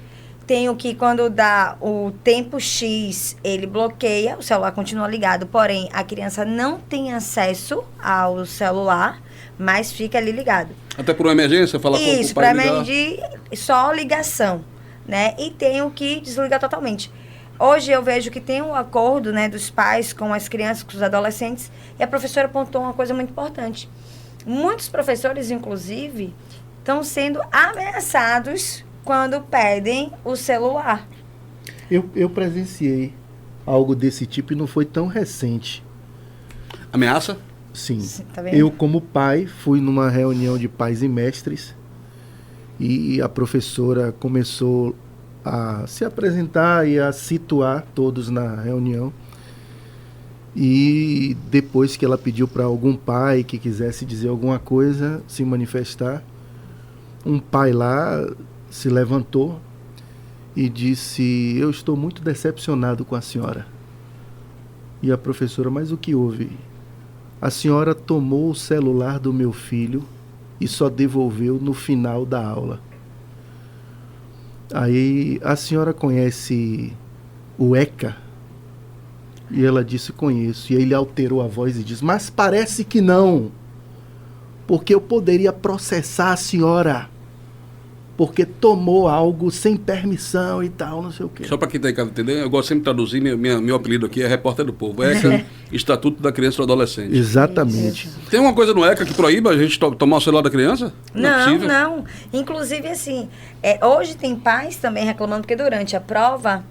Tem o que, quando dá o tempo X, ele bloqueia, o celular continua ligado, porém, a criança não tem acesso ao celular, mas fica ali ligado. Até por uma emergência? Fala com o pai. Isso, para emergir, só ligação, né? E tem o que desliga totalmente. Hoje eu vejo que tem um acordo, né, dos pais com as crianças, com os adolescentes, e a professora apontou uma coisa muito importante. Muitos professores, inclusive, estão sendo ameaçados quando pedem o celular. Eu presenciei algo desse tipo e não foi tão recente. Ameaça? Sim. Tá vendo? Eu, como pai, fui numa reunião de pais e mestres e a professora começou a se apresentar e a situar todos na reunião. E depois que ela pediu para algum pai que quisesse dizer alguma coisa, se manifestar, um pai lá se levantou e disse: eu estou muito decepcionado com a senhora. E a professora: mas o que houve? A senhora tomou o celular do meu filho e só devolveu no final da aula. Aí: a senhora conhece o ECA? E ela disse: conheço. E ele alterou a voz e disse: mas parece que não, porque eu poderia processar a senhora, porque tomou algo sem permissão e tal, não sei o quê. Só para quem está em casa entender, eu gosto sempre de traduzir, meu apelido aqui é Repórter do Povo. ECA, Estatuto da Criança e do Adolescente. Exatamente. Tem uma coisa no ECA que proíba a gente tomar o celular da criança? Não. Inclusive, assim, hoje tem pais também reclamando, porque durante a prova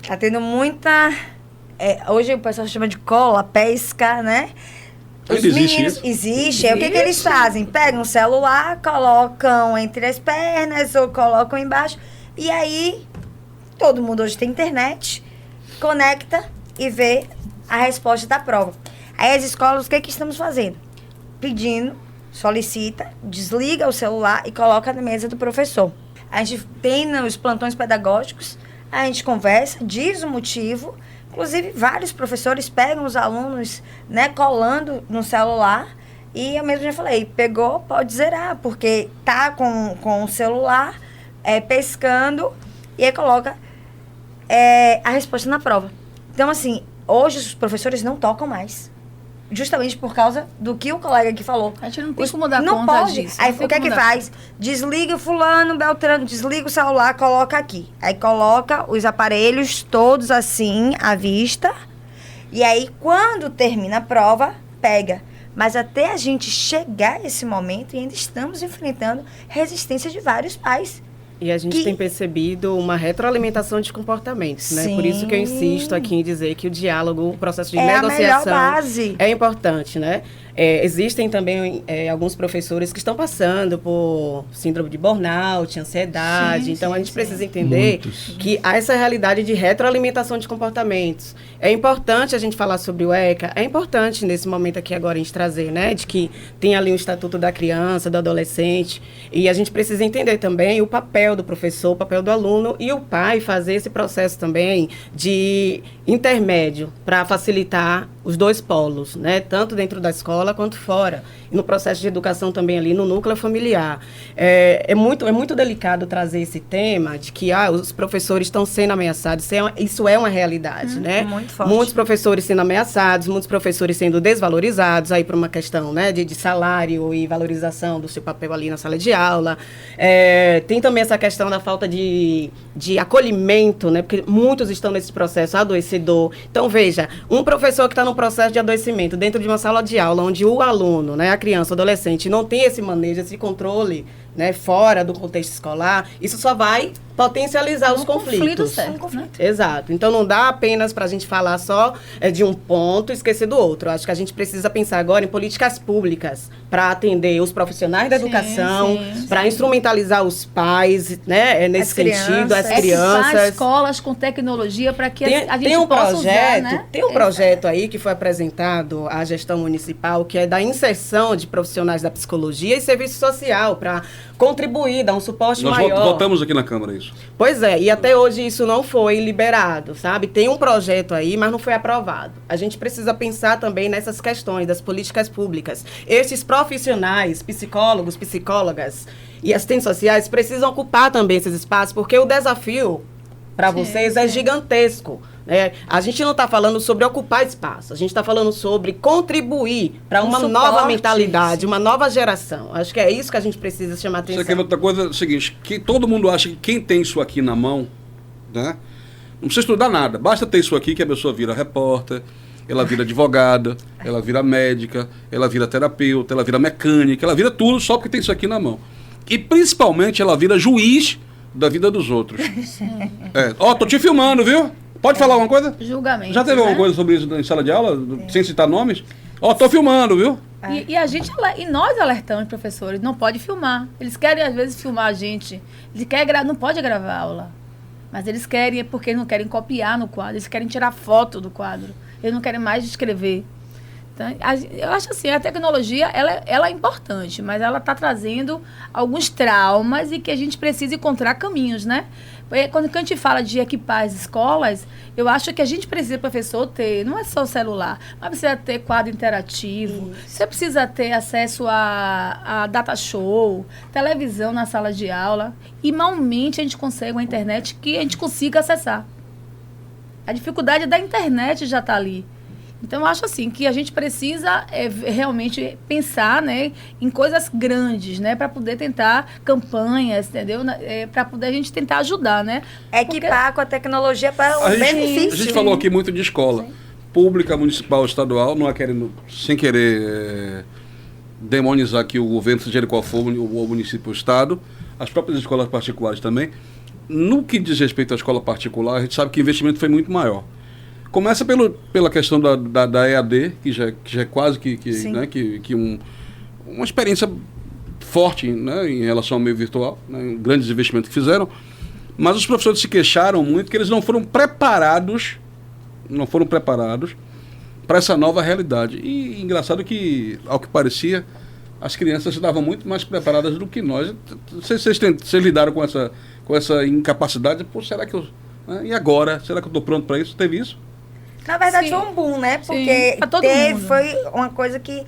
tá tendo muita... hoje o pessoal chama de cola, pesca, né? Os meninos, existe. O que eles fazem? Pegam o celular, colocam entre as pernas ou colocam embaixo. E aí, todo mundo hoje tem internet, conecta e vê a resposta da prova. Aí as escolas, o que estamos fazendo? Pedindo, solicita, desliga o celular e coloca na mesa do professor. A gente tem os plantões pedagógicos, a gente conversa, diz o motivo. Inclusive, vários professores pegam os alunos, né, colando no celular. E eu mesmo já falei, pegou, pode zerar, porque tá com o celular pescando e aí coloca a resposta na prova. Então, assim, hoje os professores não tocam mais. Justamente por causa do que o colega aqui falou. A gente não tem como dar não conta pode. disso. Aí o que é que faz? Desliga o fulano, Beltrano, desliga o celular, coloca aqui. Aí coloca os aparelhos todos assim, à vista. E aí, quando termina a prova, pega. Mas até a gente chegar a esse momento, e ainda estamos enfrentando resistência de vários pais. E a gente tem percebido uma retroalimentação de comportamentos, né? Sim. Por isso que eu insisto aqui em dizer que o diálogo, o processo de negociação a melhor base. É importante, né? Existem também alguns professores que estão passando por síndrome de burnout, ansiedade. Então, a gente precisa entender que há essa realidade de retroalimentação de comportamentos. É importante a gente falar sobre o ECA, é importante nesse momento aqui agora a gente trazer, né? De que tem ali o Estatuto da Criança, do Adolescente, e a gente precisa entender também o papel do professor, o papel do aluno e o pai fazer esse processo também de intermédio para facilitar os dois polos, né? Tanto dentro da escola quanto fora. E no processo de educação também ali no núcleo familiar. É muito delicado trazer esse tema de que os professores estão sendo ameaçados. Isso é uma realidade, né? Muito forte. Muitos professores sendo ameaçados, muitos professores sendo desvalorizados aí por uma questão, né, de salário e valorização do seu papel ali na sala de aula. Tem também essa questão da falta de acolhimento, né? Porque muitos estão nesse processo adoecedor. Então, veja, um professor que está no processo de adoecimento dentro de uma sala de aula, onde o aluno, né, a criança, o adolescente, não tem esse manejo, esse controle, né, fora do contexto escolar, isso só vai potencializar os conflitos. Certo, né? Exato. Então, não dá apenas para a gente falar só de um ponto e esquecer do outro. Acho que a gente precisa pensar agora em políticas públicas para atender os profissionais da educação, para instrumentalizar os pais, né, nesse sentido, as crianças. Equipar escolas com tecnologia para que a gente tem um possa projeto, usar, né? Tem um projeto aí que foi apresentado à gestão municipal, que é da inserção de profissionais da psicologia e serviço social, para contribuir, dar um suporte maior. Nós votamos aqui na Câmara isso. Pois é, e até hoje isso não foi liberado, sabe? Tem um projeto aí, mas não foi aprovado. A gente precisa pensar também nessas questões das políticas públicas. Esses profissionais, psicólogos, psicólogas e assistentes sociais precisam ocupar também esses espaços, porque o desafio para vocês é gigantesco. A gente não está falando sobre ocupar espaço, a gente está falando sobre contribuir para uma nova mentalidade, uma nova geração. Acho que é isso que a gente precisa chamar atenção. Isso aqui é outra coisa, é o seguinte, que todo mundo acha que quem tem isso aqui na mão, né, não precisa estudar nada, basta ter isso aqui que a pessoa vira repórter, ela vira advogada, ela vira médica, ela vira terapeuta, ela vira mecânica, ela vira tudo só porque tem isso aqui na mão. e principalmente ela vira juiz da vida dos outros. Tô te filmando, viu? Pode falar alguma coisa? Julgamento. Já teve alguma coisa sobre isso em sala de aula, sem citar nomes? Tô filmando, viu? E a gente, e nós alertamos professores, não pode filmar. Eles querem, às vezes, filmar a gente. Eles querem não pode gravar a aula. Mas eles querem, é porque não querem copiar no quadro, eles querem tirar foto do quadro. Eles não querem mais escrever. Então, eu acho assim, a tecnologia, ela é importante, mas ela está trazendo alguns traumas e que a gente precisa encontrar caminhos, né? Quando a gente fala de equipar as escolas, eu acho que a gente precisa, professor, ter, não é só o celular, mas precisa ter quadro interativo, você precisa ter acesso a data show, televisão na sala de aula, e malmente a gente consegue uma internet que a gente consiga acessar. A dificuldade da internet já está ali. Então, eu acho assim, que a gente precisa realmente pensar, né, em coisas grandes, né, para poder tentar campanhas, entendeu? Para poder a gente tentar ajudar, né? Equipar com a tecnologia para o benefício. A gente falou aqui muito de escola pública, municipal, estadual, não é querendo, sem querer demonizar aqui o governo, seja ele qual for, o município ou o estado, as próprias escolas particulares também. No que diz respeito à escola particular, a gente sabe que o investimento foi muito maior. Começa pela questão da EAD, que já é quase né, uma experiência forte, né, em relação ao meio virtual, né, grandes investimentos que fizeram, mas os professores se queixaram muito que eles não foram preparados para essa nova realidade. E engraçado que, ao que parecia, as crianças estavam muito mais preparadas do que nós. Vocês lidaram com essa incapacidade? Pô, será que eu... Né, e agora? Será que eu estou pronto para isso? Teve isso? Na verdade, foi um boom, né? Porque foi uma coisa que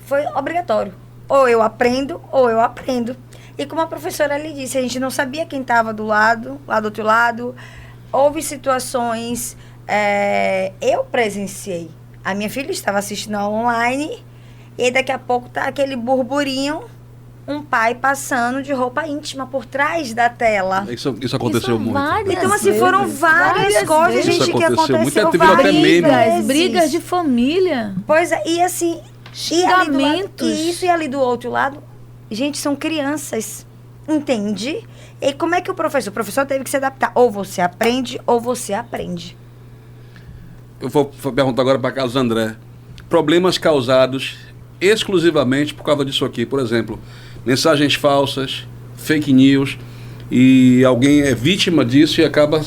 foi obrigatório. Ou eu aprendo, ou eu aprendo. E como a professora lhe disse, a gente não sabia quem estava do outro lado. Houve situações... eu presenciei. A minha filha estava assistindo online e daqui a pouco tá aquele burburinho, um pai passando de roupa íntima por trás da tela. Isso aconteceu muito. Então, assim, foram várias coisas, gente, que aconteceu. Brigas de família. Pois é, e assim... Xingamentos. E ali do outro lado, gente, são crianças, entende? E como é que o professor teve que se adaptar? Ou você aprende, ou você aprende. Eu vou perguntar agora para Carlos André. Problemas causados exclusivamente por causa disso aqui. Por exemplo, mensagens falsas, fake news, e alguém é vítima disso e acaba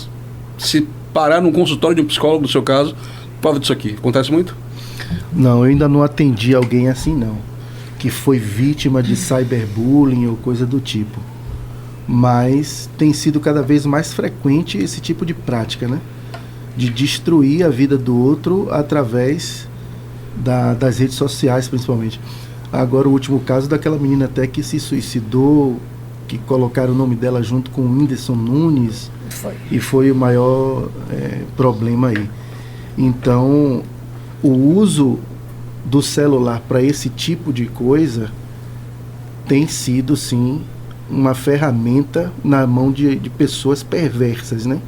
se parar num consultório de um psicólogo, no seu caso, por causa disso aqui. Acontece muito? Não, eu ainda não atendi alguém assim, não. Que foi vítima de cyberbullying ou coisa do tipo. Mas tem sido cada vez mais frequente esse tipo de prática, né? De destruir a vida do outro através das redes sociais, principalmente. Agora, o último caso daquela menina até que se suicidou, que colocaram o nome dela junto com o Whindersson Nunes, e foi o maior problema aí. Então, o uso do celular para esse tipo de coisa tem sido, sim, uma ferramenta na mão de pessoas perversas, né?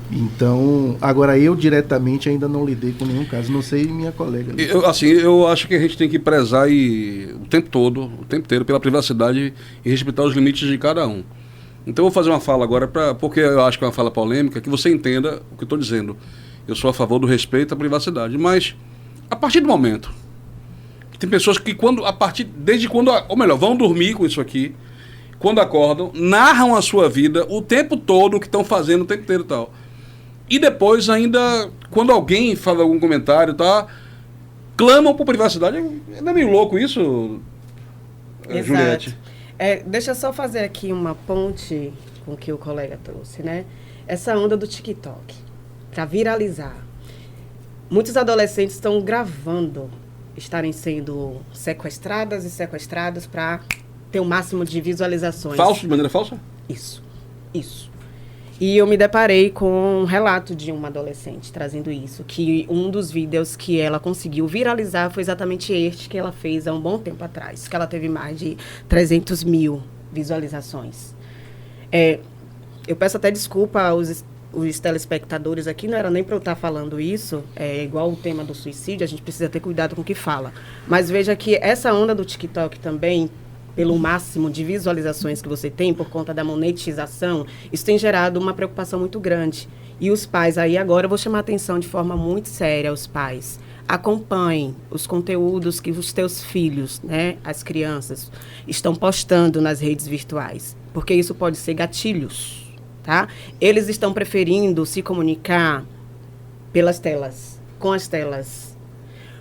Então, agora eu diretamente ainda não lidei com nenhum caso, não sei minha colega. Eu acho que a gente tem que prezar o tempo inteiro pela privacidade e respeitar os limites de cada um. Então eu vou fazer uma fala agora, porque eu acho que é uma fala polêmica, que você entenda o que eu estou dizendo. Eu sou a favor do respeito à privacidade, mas a partir do momento, tem pessoas que vão dormir com isso aqui, quando acordam, narram a sua vida o tempo todo, o que estão fazendo o tempo inteiro e tal. E depois ainda, quando alguém fala algum comentário, tá, clamam por privacidade. Não é meio louco isso, Juliette? Deixa eu só fazer aqui uma ponte com o que o colega trouxe, né? Essa onda do TikTok, para viralizar. Muitos adolescentes estão gravando, estarem sendo sequestradas e sequestrados para ter o máximo de visualizações. Falso, de maneira falsa? Isso. E eu me deparei com um relato de uma adolescente trazendo isso, que um dos vídeos que ela conseguiu viralizar foi exatamente este que ela fez há um bom tempo atrás, que ela teve mais de 300 mil visualizações. Eu peço até desculpa aos os telespectadores aqui, não era nem para eu estar falando isso, igual o tema do suicídio, a gente precisa ter cuidado com o que fala. Mas veja que essa onda do TikTok também pelo máximo de visualizações que você tem por conta da monetização, isso tem gerado uma preocupação muito grande. E os pais, aí agora eu vou chamar a atenção de forma muito séria aos pais. Acompanhem os conteúdos que os teus filhos, né, as crianças, estão postando nas redes virtuais, porque isso pode ser gatilhos, tá? Eles estão preferindo se comunicar pelas telas, com as telas.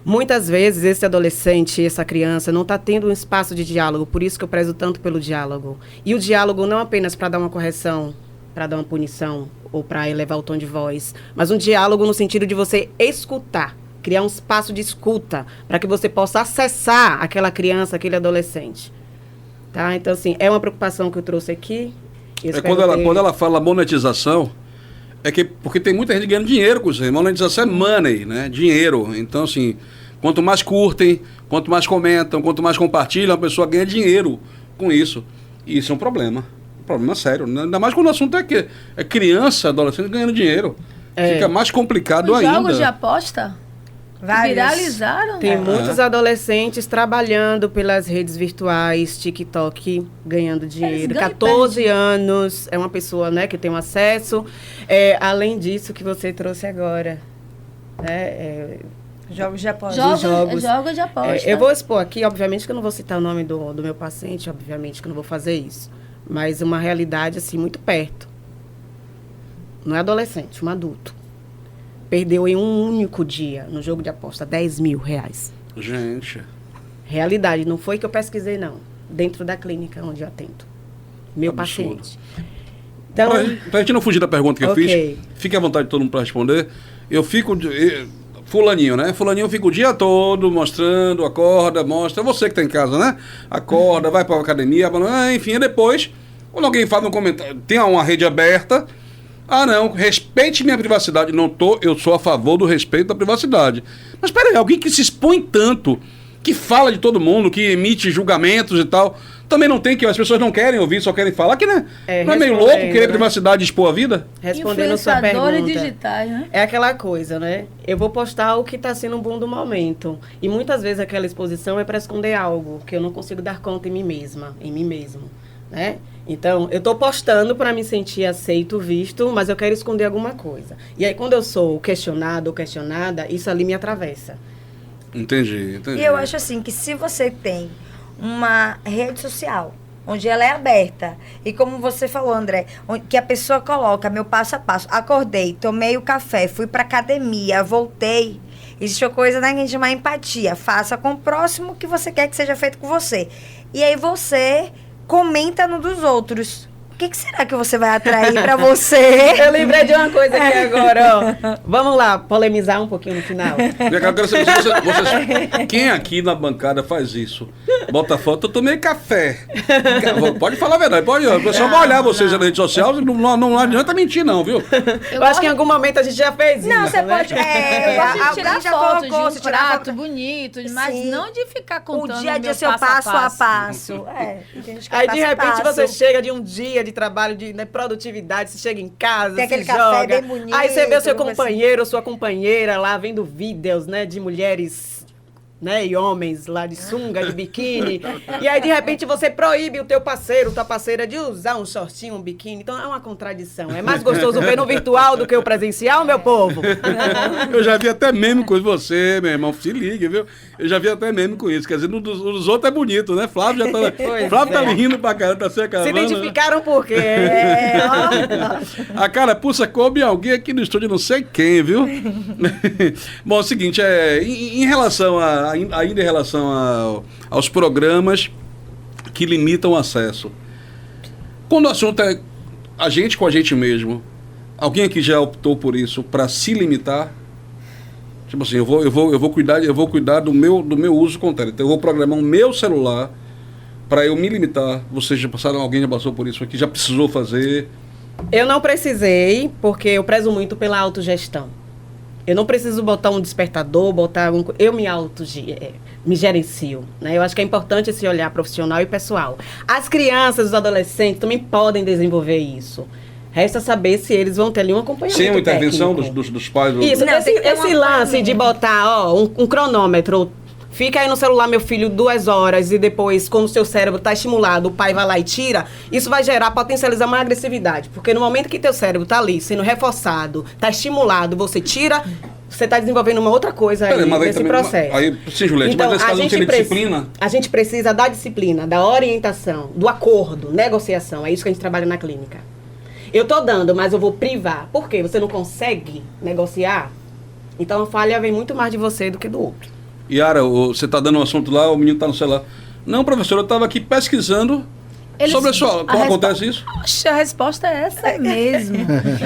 Muitas vezes esse adolescente, essa criança, não está tendo um espaço de diálogo, por isso que eu prezo tanto pelo diálogo. E o diálogo não apenas para dar uma correção, para dar uma punição, ou para elevar o tom de voz, mas um diálogo no sentido de você escutar, criar um espaço de escuta, para que você possa acessar aquela criança, aquele adolescente. Tá? Então, assim, é uma preocupação que eu trouxe aqui. Quando ela fala monetização, porque tem muita gente ganhando dinheiro com isso. Monetização é money, né? Dinheiro. Então, assim, quanto mais curtem, quanto mais comentam, quanto mais compartilham, a pessoa ganha dinheiro com isso. E isso é um problema. Um problema sério. Ainda mais quando o assunto é criança, adolescente ganhando dinheiro. Fica mais complicado ainda. Jogos de aposta? Viralizaram? Tem muitos adolescentes trabalhando pelas redes virtuais, TikTok, ganhando dinheiro. 14 anos, é uma pessoa, né, que tem um acesso. Além disso que você trouxe agora. Jogos de aposta. Jogos de aposta. Eu vou expor aqui, obviamente que eu não vou citar o nome do meu paciente, obviamente que eu não vou fazer isso. Mas uma realidade, assim, muito perto. Não é adolescente, um adulto. Perdeu em um único dia, no jogo de aposta, R$10.000. Gente. Realidade, não foi que eu pesquisei, não. Dentro da clínica onde eu atendo. Meu Absurdo. paciente. Então, pra gente não fugir da pergunta que eu fiz, fique à vontade de todo mundo para responder. Eu fico... Fulaninho, né? Fulaninho fica o dia todo mostrando, acorda, mostra. Você que tá em casa, né? Acorda, vai pra academia, enfim, e depois, quando alguém faz um comentário, tem uma rede aberta... não, respeite minha privacidade. Eu sou a favor do respeito da privacidade. Mas peraí, alguém que se expõe tanto, que fala de todo mundo, que emite julgamentos e tal, também não tem, que as pessoas não querem ouvir, só querem falar, que né? Não é meio louco querer privacidade e expor a vida? Respondendo a sua pergunta. Digitais, né? É aquela coisa, né? Eu vou postar o que está sendo um bom do momento. E muitas vezes aquela exposição é para esconder algo que eu não consigo dar conta em mim mesma, em mim mesmo, né? Então, eu estou postando para me sentir aceito, visto, mas eu quero esconder alguma coisa. E aí, quando eu sou questionado ou questionada, isso ali me atravessa. Entendi. E eu acho assim, que se você tem uma rede social, onde ela é aberta, e como você falou, André, que a pessoa coloca meu passo a passo, acordei, tomei o café, fui para academia, voltei, existe uma coisa, né, que a gente chama empatia, faça com o próximo o que você quer que seja feito com você. E aí você... comenta no dos outros. O que será que você vai atrair pra você? Eu lembrei de uma coisa aqui agora, ó. Vamos lá, polemizar um pouquinho no final. Quem aqui na bancada faz isso? Bota foto, eu tomei café. Pode falar a verdade, pode. O pessoal vai olhar vocês na rede social, não adianta mentir não, viu? Eu acho que em algum momento a gente já fez isso. Não, você pode... eu gosto de tirar foto de um prato bonito, mas não de ficar contando o dia a dia, seu passo a passo. Aí, de repente, você chega de um dia de trabalho, de produtividade, você chega em casa, tem aquele se café joga. bem bonito. Aí você vê o seu companheiro ou sua companheira lá vendo vídeos, né, de mulheres, né, e homens lá de sunga, de biquíni. E aí, de repente, você proíbe o teu parceiro, tua parceira de usar um shortinho, um biquíni. Então, é uma contradição. É mais gostoso ver no virtual do que o presencial, meu povo? Eu já vi até meme com você, meu irmão. Se liga, viu? Eu já vi até meme com isso. Quer dizer, nos outros é bonito, né? Flávio já tá... Flávio tá rindo pra caramba, tá se acabando. Se identificaram por quê? A carapuça come alguém aqui no estúdio, não sei quem, viu? Bom, é o seguinte, em relação ainda em relação aos programas que limitam o acesso. Quando o assunto é a gente com a gente mesmo, alguém aqui já optou por isso, para se limitar? Tipo assim, eu vou cuidar do meu uso com o telecom. Então eu vou programar o meu celular para eu me limitar. Vocês já passaram, alguém já passou por isso aqui, já precisou fazer? Eu não precisei, porque eu prezo muito pela autogestão. Eu não preciso botar um despertador, eu me gerencio, né? Eu acho que é importante esse olhar profissional e pessoal. As crianças, os adolescentes também podem desenvolver isso. Resta saber se eles vão ter ali um acompanhamento sem uma intervenção dos pais. Isso, esse lance de botar um cronômetro, Fica aí no celular, meu filho, 2 horas e depois, quando o seu cérebro está estimulado, o pai vai lá e tira, isso vai potencializar uma agressividade. Porque no momento que teu cérebro está ali, sendo reforçado, está estimulado, você tira, você está desenvolvendo uma outra coisa aí nesse processo. Sim, Juliette, então, mas nesse caso não seria disciplina? A gente precisa da disciplina, da orientação, do acordo, negociação. É isso que a gente trabalha na clínica. Eu estou dando, mas eu vou privar. Por quê? Você não consegue negociar? Então a falha vem muito mais de você do que do outro. Yara, você está dando um assunto lá, o menino está no celular. Não, professor, eu estava aqui pesquisando sobre a sua aula. Como acontece isso? Poxa, a resposta é essa mesmo.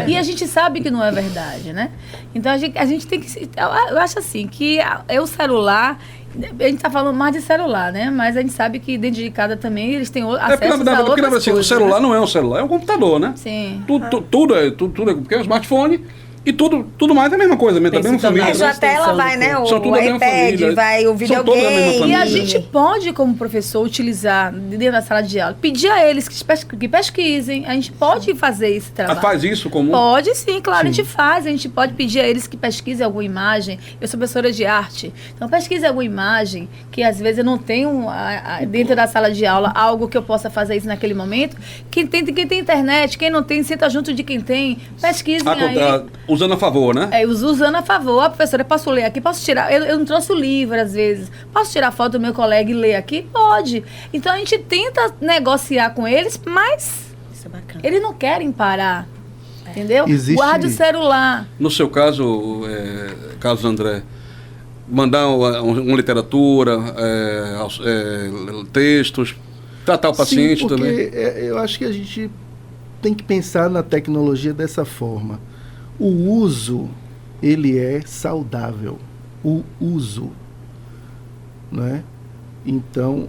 E a gente sabe que não é verdade, né? Então a gente tem que... Eu acho assim, que o celular... A gente está falando mais de celular, né? Mas a gente sabe que dentro de casa também eles têm acesso a outras coisas. O celular não é um celular, é um computador, né? Sim. Tudo é, porque é um smartphone... E tudo mais é a mesma coisa, também é uma família. Já até ela vai, né? O iPad, vai o videogame. E a gente pode, como professor, utilizar dentro da sala de aula, pedir a eles que pesquisem. A gente pode fazer esse trabalho. Faz isso comum? Pode sim, claro, a gente faz. A gente pode pedir a eles que pesquisem alguma imagem. Eu sou professora de arte. Então, pesquise alguma imagem que às vezes eu não tenho dentro da sala de aula algo que eu possa fazer isso naquele momento. Quem tem internet, quem não tem, senta junto de quem tem. Pesquisem aí. Usando a favor, né? Usando a favor. A professora, posso ler aqui? Posso tirar? Eu não trouxe o livro, às vezes. Posso tirar a foto do meu colega e ler aqui? Pode. Então, a gente tenta negociar com eles, mas eles não querem parar. Entendeu? Guarde o celular. No seu caso, Carlos André, mandar uma literatura, textos, tratar o paciente também? Eu acho que a gente tem que pensar na tecnologia dessa forma. O uso, ele é saudável. O uso, né? Então,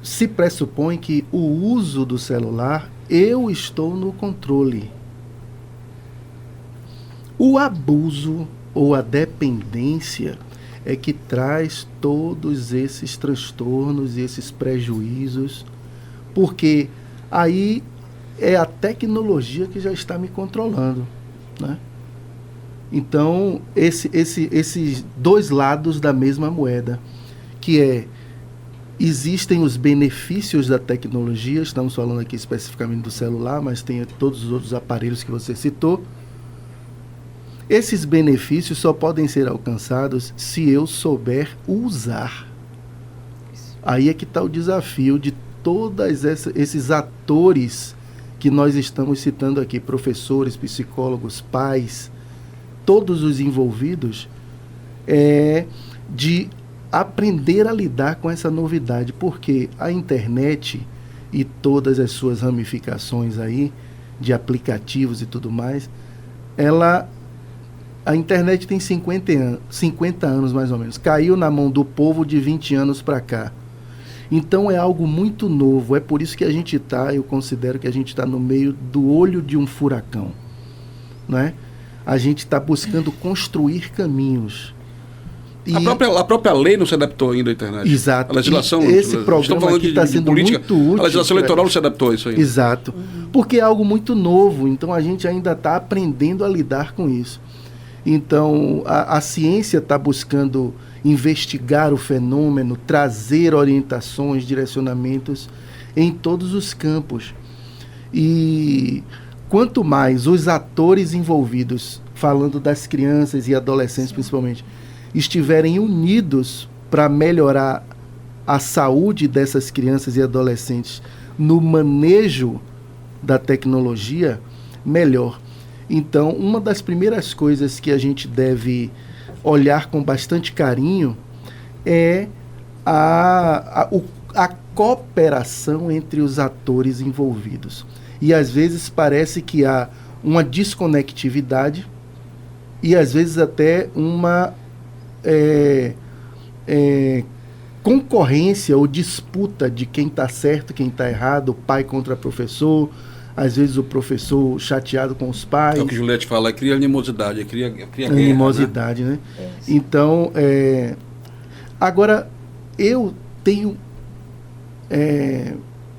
se pressupõe que o uso do celular, eu estou no controle. O abuso ou a dependência é que traz todos esses transtornos e esses prejuízos, porque aí é a tecnologia que já está me controlando, né? Então, esses dois lados da mesma moeda, que existem os benefícios da tecnologia, estamos falando aqui especificamente do celular, mas tem todos os outros aparelhos que você citou. Esses benefícios só podem ser alcançados se eu souber usar. Aí é que está o desafio de todos esses atores que nós estamos citando aqui, professores, psicólogos, pais, todos os envolvidos, de aprender a lidar com essa novidade, porque a internet e todas as suas ramificações aí, de aplicativos e tudo mais, a internet tem 50 anos mais ou menos, caiu na mão do povo de 20 anos para cá. Então é algo muito novo, é por isso que eu considero que a gente está no meio do olho de um furacão, né? A gente está buscando construir caminhos. E a própria lei não se adaptou ainda à internet. Exato. A legislação... Esse programa aqui está sendo política, muito útil. A legislação eleitoral não se adaptou a isso ainda. Exato. Porque é algo muito novo, então a gente ainda está aprendendo a lidar com isso. Então, a ciência está buscando investigar o fenômeno, trazer orientações, direcionamentos em todos os campos. E quanto mais os atores envolvidos, falando das crianças e adolescentes principalmente, estiverem unidos para melhorar a saúde dessas crianças e adolescentes no manejo da tecnologia, melhor. Então, uma das primeiras coisas que a gente deve olhar com bastante carinho é a cooperação entre os atores envolvidos. E às vezes parece que há uma desconectividade e às vezes até uma concorrência ou disputa de quem está certo, quem está errado, pai contra professor, às vezes o professor chateado com os pais. É o que Juliette fala, cria animosidade, cria guerra, animosidade, né? Então, agora, eu tenho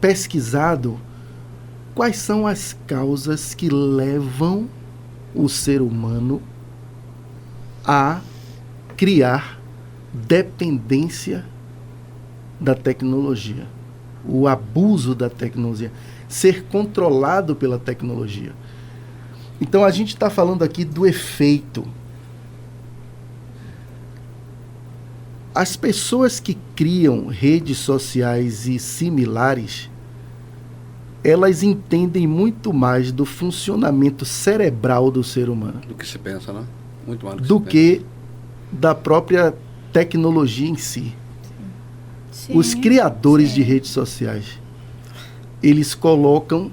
pesquisado quais são as causas que levam o ser humano a criar dependência da tecnologia, o abuso da tecnologia, ser controlado pela tecnologia. Então a gente está falando aqui do efeito. As pessoas que criam redes sociais e similares, elas entendem muito mais do funcionamento cerebral do ser humano. Do que se pensa, né? Muito mais do que da própria tecnologia em si. Sim, os criadores sim. de redes sociais, eles colocam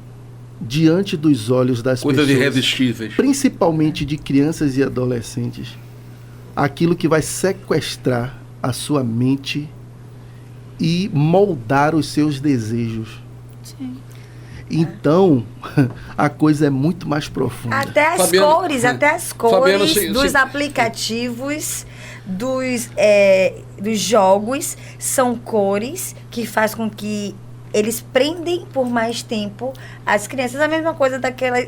diante dos olhos das Coisas pessoas, irresistíveis, principalmente de crianças e adolescentes, aquilo que vai sequestrar a sua mente e moldar os seus desejos. Sim. Então, a coisa é muito mais profunda. Até as Fabiano, cores, até as cores Fabiano, dos aplicativos, dos jogos, são cores que faz com que eles prendem por mais tempo as crianças. A mesma coisa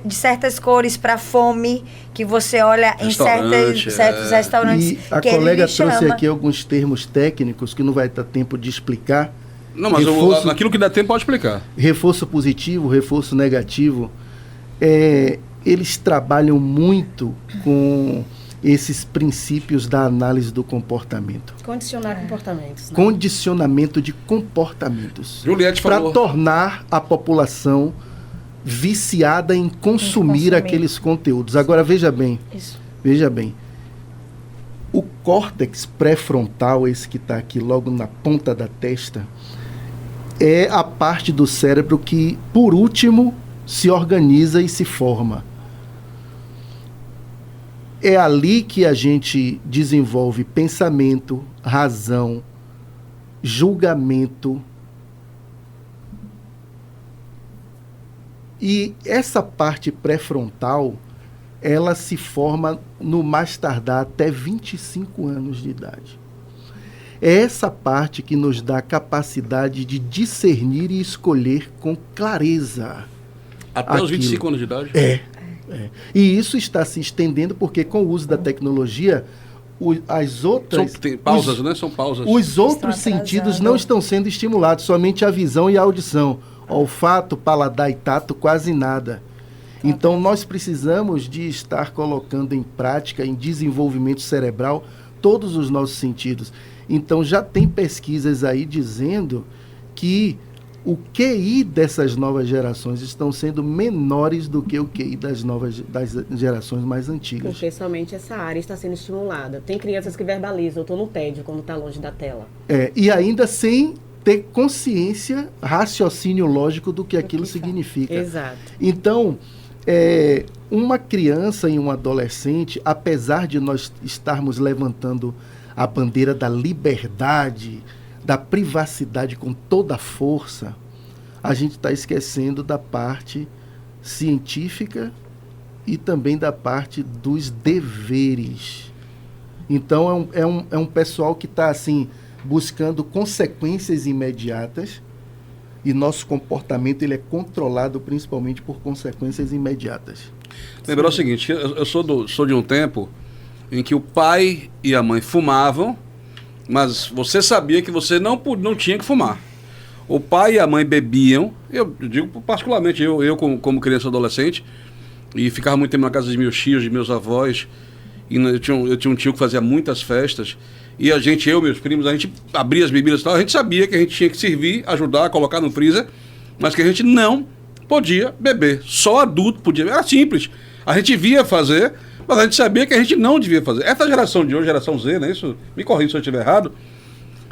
de certas cores para fome, que você olha em certos restaurantes. E a que colega ele trouxe chama. aqui alguns termos técnicos que não vai dar tempo de explicar. Não, mas aquilo que dá tempo pode explicar. Reforço positivo, reforço negativo. Eles trabalham muito com esses princípios da análise do comportamento. Condicionar comportamentos. Né? Condicionamento de comportamentos. Juliette para falou. tornar a população viciada em consumir aqueles conteúdos. Agora, veja bem. Isso. Veja bem. O córtex pré-frontal, esse que está aqui logo na ponta da testa, é a parte do cérebro que, por último, se organiza e se forma. É ali que a gente desenvolve pensamento, razão, julgamento. E essa parte pré-frontal, ela se forma no mais tardar até 25 anos de idade. É essa parte que nos dá a capacidade de discernir e escolher com clareza. Até os 25 anos de idade? E isso está se estendendo porque, com o uso da tecnologia, as outras... Tem pausas, né? São pausas. Os outros sentidos não estão sendo estimulados, somente a visão e a audição. Olfato, paladar e tato, quase nada. Então, nós precisamos de estar colocando em prática, em desenvolvimento cerebral, todos os nossos sentidos. Então, já tem pesquisas aí dizendo que o QI dessas novas gerações estão sendo menores do que o QI das gerações mais antigas. Porque somente essa área está sendo estimulada. Tem crianças que verbalizam, eu estou no tédio quando está longe da tela. E ainda sem ter consciência, raciocínio lógico do que aquilo significa. Exato. Então, uma criança e um adolescente, apesar de nós estarmos levantando a bandeira da liberdade, da privacidade com toda a força, a gente está esquecendo da parte científica e também da parte dos deveres. Então, é um pessoal que está assim, buscando consequências imediatas, e nosso comportamento ele é controlado principalmente por consequências imediatas. Lembrar o seguinte, eu sou de um tempo em que o pai e a mãe fumavam, mas você sabia que você não tinha que fumar. O pai e a mãe bebiam, eu digo particularmente, eu como criança e adolescente, e ficava muito tempo na casa dos meus tios, de meus avós, e eu tinha um tio que fazia muitas festas, e a gente, meus primos, a gente abria as bebidas e tal, a gente sabia que a gente tinha que servir, ajudar, colocar no freezer, mas que a gente não podia beber, só adulto podia beber, era simples, a gente via fazer, mas a gente sabia que a gente não devia fazer. Essa geração de hoje, geração Z, né, isso, me corrija se eu estiver errado,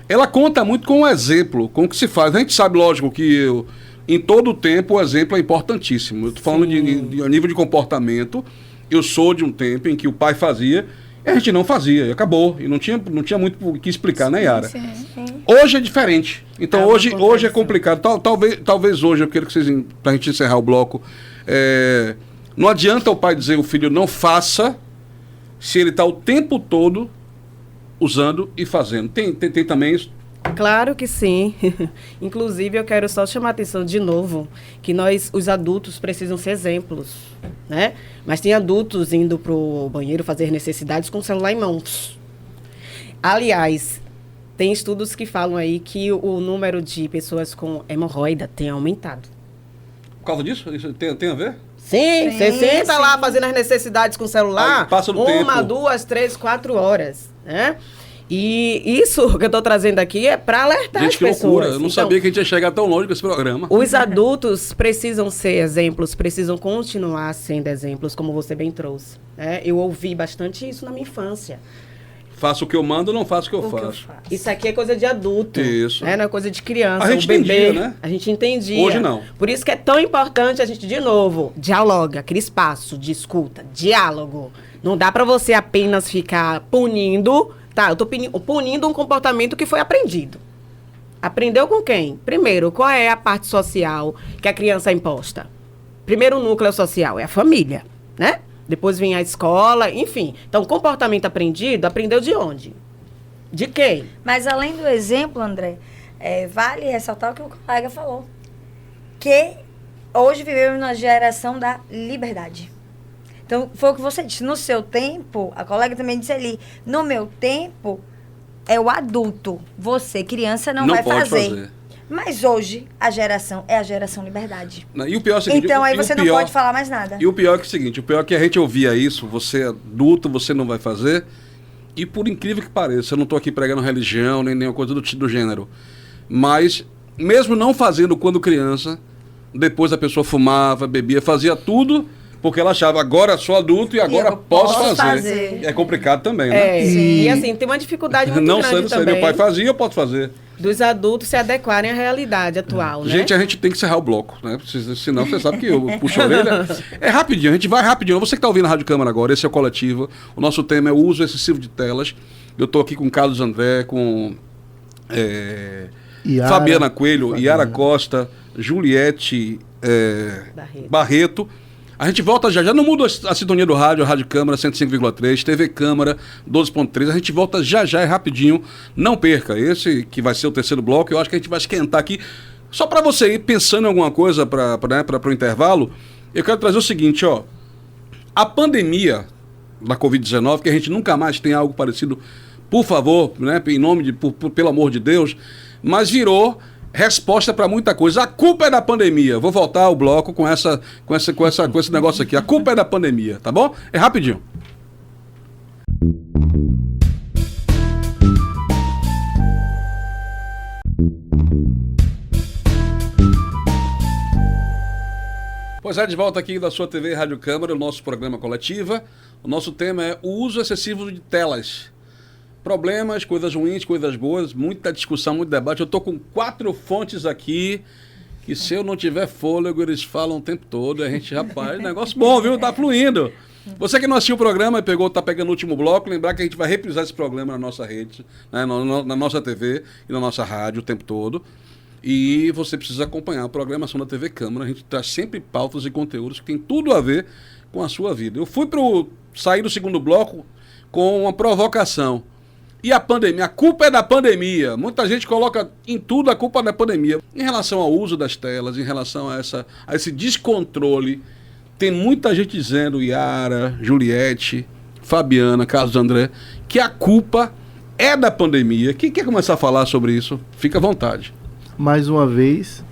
ela conta muito com o exemplo, com o que se faz. A gente sabe, lógico, que em todo o tempo o exemplo é importantíssimo. Eu estou falando de nível de comportamento. Eu sou de um tempo em que o pai fazia e a gente não fazia, e acabou. E não tinha muito o que explicar, né, Yara? Sim. Hoje é diferente. Então hoje é complicado. Talvez hoje, eu quero que vocês, para a gente encerrar o bloco, não adianta o pai dizer o filho não faça, se ele está o tempo todo usando e fazendo. Tem também isso? Claro que sim. Inclusive, eu quero só chamar a atenção de novo que nós, os adultos, precisam ser exemplos, né? Mas tem adultos indo para o banheiro fazer necessidades com o celular em mãos. Aliás, Tem estudos que falam aí que o número de pessoas com hemorroida tem aumentado. Por causa disso? Isso tem a ver? Sim, você senta lá fazendo as necessidades com o celular, Aí passa no 1, tempo. 2, 3, 4 horas, né? E isso que eu estou trazendo aqui é para alertar Gente, as que pessoas. loucura. Eu não Então, sabia que a gente ia chegar tão longe com esse programa. os adultos precisam ser exemplos, precisam continuar sendo exemplos, como você bem trouxe, né? Eu ouvi bastante isso na minha infância. Faço o que eu mando, não faço o que eu faço. Isso aqui é coisa de adulto. Isso. Né? Não é coisa de criança. A gente o bebê, entendia, né? A gente entendia. Hoje não. Por isso que é tão importante a gente, de novo, dialoga, aquele espaço de escuta, diálogo. Não dá para você apenas ficar punindo. Tá, eu tô punindo um comportamento que foi aprendido. Aprendeu com quem? Primeiro, qual é a parte social que a criança é imposta? Primeiro núcleo social é a família, né? Depois vem a escola, enfim. Então, comportamento aprendido, aprendeu de onde? De quem? Mas além do exemplo, André, vale ressaltar o que o colega falou. Que hoje vivemos na geração da liberdade. Então, foi o que você disse. No seu tempo, a colega também disse ali, no meu tempo, é o adulto. Você, criança, não vai pode fazer. Mas hoje, a geração é a geração liberdade. E o pior é o seguinte, Então, aí você não pode falar mais nada. E o pior é, o seguinte, o pior é que a gente ouvia isso, você é adulto, você não vai fazer, e por incrível que pareça, eu não estou aqui pregando religião, nem nenhuma coisa do gênero, mas mesmo não fazendo quando criança, depois a pessoa fumava, bebia, fazia tudo, porque ela achava, agora sou adulto e agora posso fazer. É complicado também, né? E assim, tem uma dificuldade muito não grande sendo também. Meu pai fazia, eu posso fazer. Dos adultos se adequarem à realidade atual, né? Gente, a gente tem que encerrar o bloco, né? Senão você sabe que eu puxo a orelha. É rapidinho, a gente vai rapidinho. Você que está ouvindo a Rádio Câmara agora, esse é o Coletivo. O nosso tema é o uso excessivo de telas. Eu estou aqui com Carlos André, com Fabiana Coelho, Yara Costa, Juliette Barreto. A gente volta já não muda a sintonia do rádio, a Rádio Câmara 105,3, TV Câmara 12,3. A gente volta já, é rapidinho. Não perca, esse que vai ser o terceiro bloco. Eu acho que a gente vai esquentar aqui. Só para você ir pensando em alguma coisa para o intervalo, eu quero trazer o seguinte, ó. A pandemia da Covid-19, que a gente nunca mais tem algo parecido, por favor, né, em nome de, pelo amor de Deus, mas virou resposta para muita coisa. A culpa é da pandemia. Vou voltar ao bloco com esse negócio aqui. A culpa é da pandemia, tá bom? É rapidinho. Pois é, de volta aqui da sua TV Rádio Câmara, o nosso programa Coletiva. O nosso tema é o uso excessivo de telas. Problemas, coisas ruins, coisas boas, muita discussão, muito debate. Eu estou com 4 fontes aqui, que se eu não tiver fôlego, eles falam o tempo todo. A gente, rapaz, negócio bom, viu? Tá fluindo. Você que não assistiu o programa e tá pegando o último bloco, lembrar que a gente vai reprisar esse programa na nossa rede, né, na nossa TV e na nossa rádio o tempo todo. E você precisa acompanhar a programação da TV Câmara. A gente traz sempre pautas e conteúdos que tem tudo a ver com a sua vida. Eu fui sair do segundo bloco com uma provocação. E a pandemia? A culpa é da pandemia. Muita gente coloca em tudo a culpa da pandemia. Em relação ao uso das telas, em relação a esse descontrole, tem muita gente dizendo, Yara, Juliette, Fabiana, Carlos André, que a culpa é da pandemia. Quem quer começar a falar sobre isso? Fica à vontade. Mais uma vez,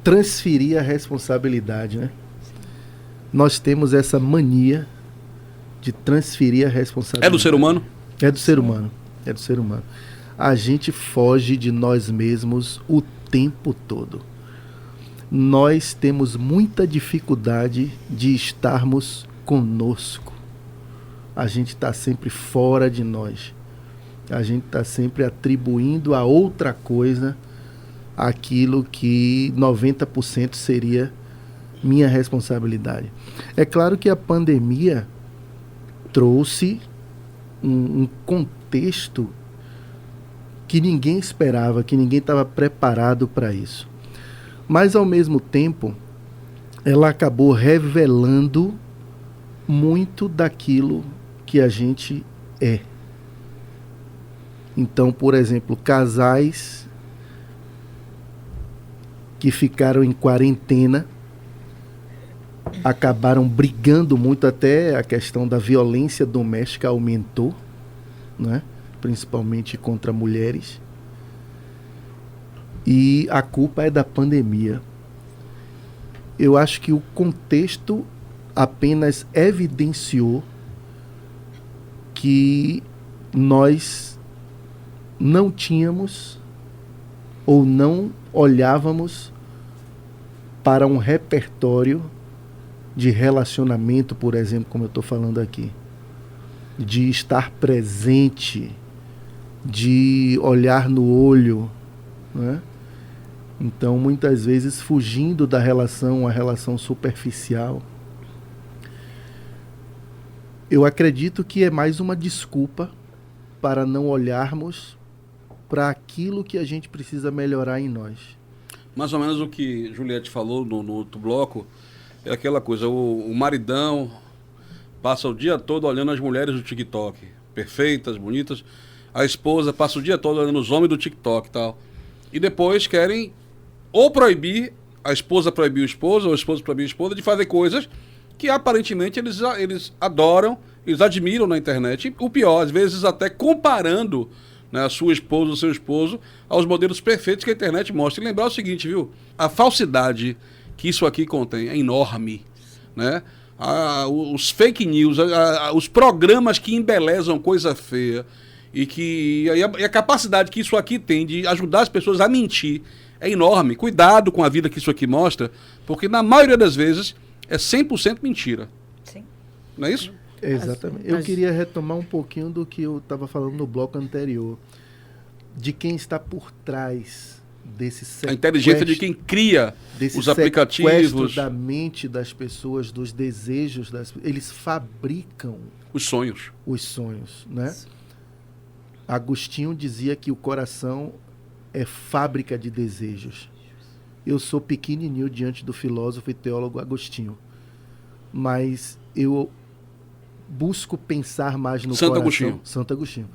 transferir a responsabilidade, né? Nós temos essa mania de transferir a responsabilidade. É do ser humano? É do ser humano. É do ser humano. A gente foge de nós mesmos o tempo todo. Nós temos muita dificuldade de estarmos conosco. A gente está sempre fora de nós. A gente está sempre atribuindo a outra coisa aquilo que 90% seria minha responsabilidade. É claro que a pandemia trouxe um contexto que ninguém esperava, que ninguém estava preparado para isso. Mas, ao mesmo tempo, ela acabou revelando muito daquilo que a gente é. Então, por exemplo, casais que ficaram em quarentena acabaram brigando muito, até a questão da violência doméstica aumentou, né? principalmente contra mulheres. E a culpa é da pandemia. Eu acho que o contexto apenas evidenciou que nós não tínhamos ou não olhávamos para um repertório de relacionamento, por exemplo, como eu estou falando aqui, de estar presente, de olhar no olho, né? Então, muitas vezes, fugindo da relação, a relação superficial. Eu acredito que é mais uma desculpa para não olharmos para aquilo que a gente precisa melhorar em nós. Mais ou menos o que Juliette falou no outro bloco, é aquela coisa, o maridão passa o dia todo olhando as mulheres do TikTok, perfeitas, bonitas, a esposa passa o dia todo olhando os homens do TikTok e tal, e depois querem ou proibir, a esposa proibir o esposo, ou o esposo proibir a esposa de fazer coisas que aparentemente eles adoram, eles admiram na internet, e o pior, às vezes até comparando, né, a sua esposa, o seu esposo, aos modelos perfeitos que a internet mostra. E lembrar o seguinte, viu? A falsidade que isso aqui contém é enorme, né? Os fake news, os programas que embelezam coisa feia e a capacidade que isso aqui tem de ajudar as pessoas a mentir é enorme. Cuidado com a vida que isso aqui mostra, porque na maioria das vezes é 100% mentira. Sim. Não é isso? Exatamente. Eu queria retomar um pouquinho do que eu estava falando no bloco anterior, de quem está por trás desse sequestro. A inteligência de quem cria os aplicativos. Da mente das pessoas, dos desejos eles fabricam os sonhos. Os sonhos, né? Agostinho dizia que o coração é fábrica de desejos. Eu sou pequenininho diante do filósofo e teólogo Agostinho, mas eu busco pensar mais no Santo coração. Agostinho. Santo Agostinho.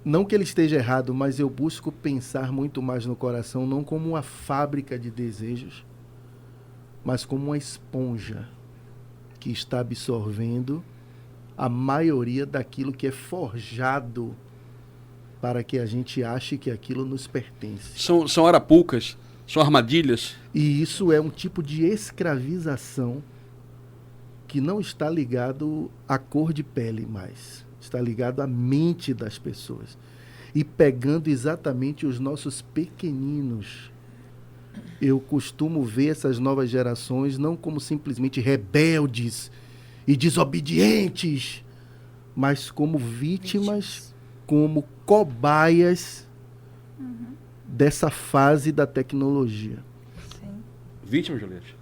Não que ele esteja errado, mas eu busco pensar muito mais no coração, não como uma fábrica de desejos, mas como uma esponja que está absorvendo a maioria daquilo que é forjado para que a gente ache que aquilo nos pertence. São arapucas, são armadilhas. E isso é um tipo de escravização que não está ligado à cor de pele mais, está ligado à mente das pessoas. E pegando exatamente os nossos pequeninos. Eu costumo ver essas novas gerações não como simplesmente rebeldes e desobedientes, mas como vítimas, como cobaias dessa fase da tecnologia. Sim. Vítima, Juliette?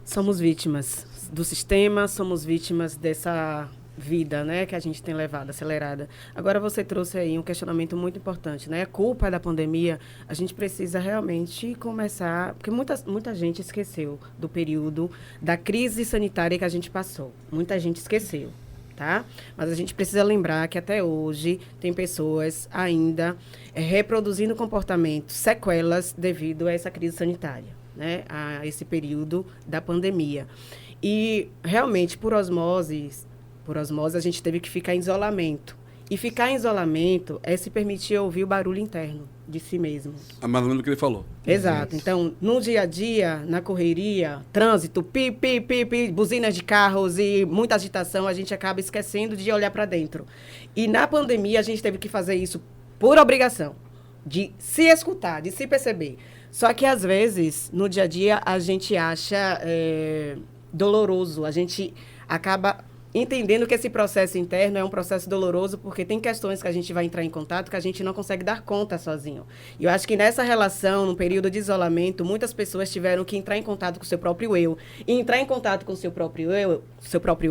Somos vítimas do sistema, somos vítimas dessa vida, né, que a gente tem levado, acelerada. Agora você trouxe aí um questionamento muito importante, né? A culpa da pandemia, a gente precisa realmente começar, porque muita gente esqueceu do período da crise sanitária que a gente passou. Muita gente esqueceu, tá? Mas a gente precisa lembrar que até hoje tem pessoas ainda reproduzindo comportamentos, sequelas devido a essa crise sanitária, né? A esse período da pandemia. E realmente, por osmose, a gente teve que ficar em isolamento. E ficar em isolamento é se permitir ouvir o barulho interno de si mesmo. É mais ou menos o que ele falou. Exato. Então, no dia a dia, na correria, trânsito, buzinas de carros e muita agitação, a gente acaba esquecendo de olhar para dentro. E na pandemia, a gente teve que fazer isso por obrigação, de se escutar, de se perceber. Só que, às vezes, no dia a dia, a gente acha doloroso, a gente acaba entendendo que esse processo interno é um processo doloroso, porque tem questões que a gente vai entrar em contato que a gente não consegue dar conta sozinho. E eu acho que nessa relação, no período de isolamento, muitas pessoas tiveram que entrar em contato com o seu próprio eu. E entrar em contato com o seu próprio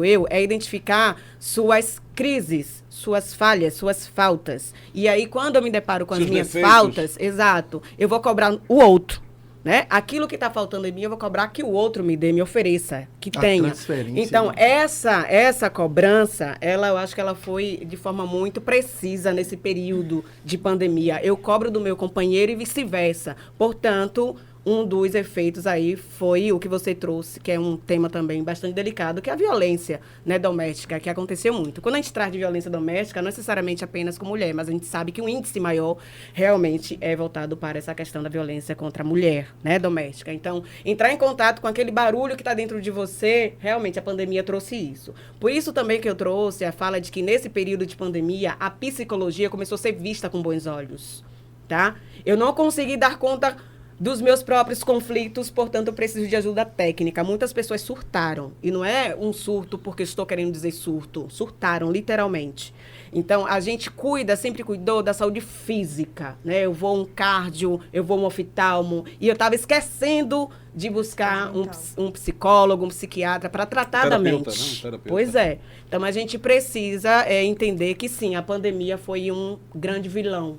eu é identificar suas crises, suas falhas, suas faltas. E aí, quando eu me deparo com as minhas faltas, exato, eu vou cobrar o outro. Né? Aquilo que está faltando em mim, eu vou cobrar que o outro me dê, me ofereça, que tenha. Então, essa cobrança, eu acho que ela foi de forma muito precisa nesse período de pandemia. Eu cobro do meu companheiro e vice-versa. Portanto, um dos efeitos aí foi o que você trouxe, que é um tema também bastante delicado, que é a violência, né, doméstica, que aconteceu muito. Quando a gente traz de violência doméstica, não necessariamente apenas com mulher, mas a gente sabe que o índice maior realmente é voltado para essa questão da violência contra a mulher, né, doméstica. Então, entrar em contato com aquele barulho que está dentro de você, realmente a pandemia trouxe isso. Por isso também que eu trouxe a fala de que nesse período de pandemia, a psicologia começou a ser vista com bons olhos, tá? Eu não consegui dar conta dos meus próprios conflitos, portanto, eu preciso de ajuda técnica. Muitas pessoas surtaram, e não é um surto porque estou querendo dizer surto, surtaram, literalmente. Então, a gente sempre cuidou da saúde física, né? Eu vou um cardio, eu vou um oftalmo, e eu estava esquecendo de buscar um psicólogo, um psiquiatra para tratar da mente. Né? Terapeuta. Pois é. Então, a gente precisa entender que, sim, a pandemia foi um grande vilão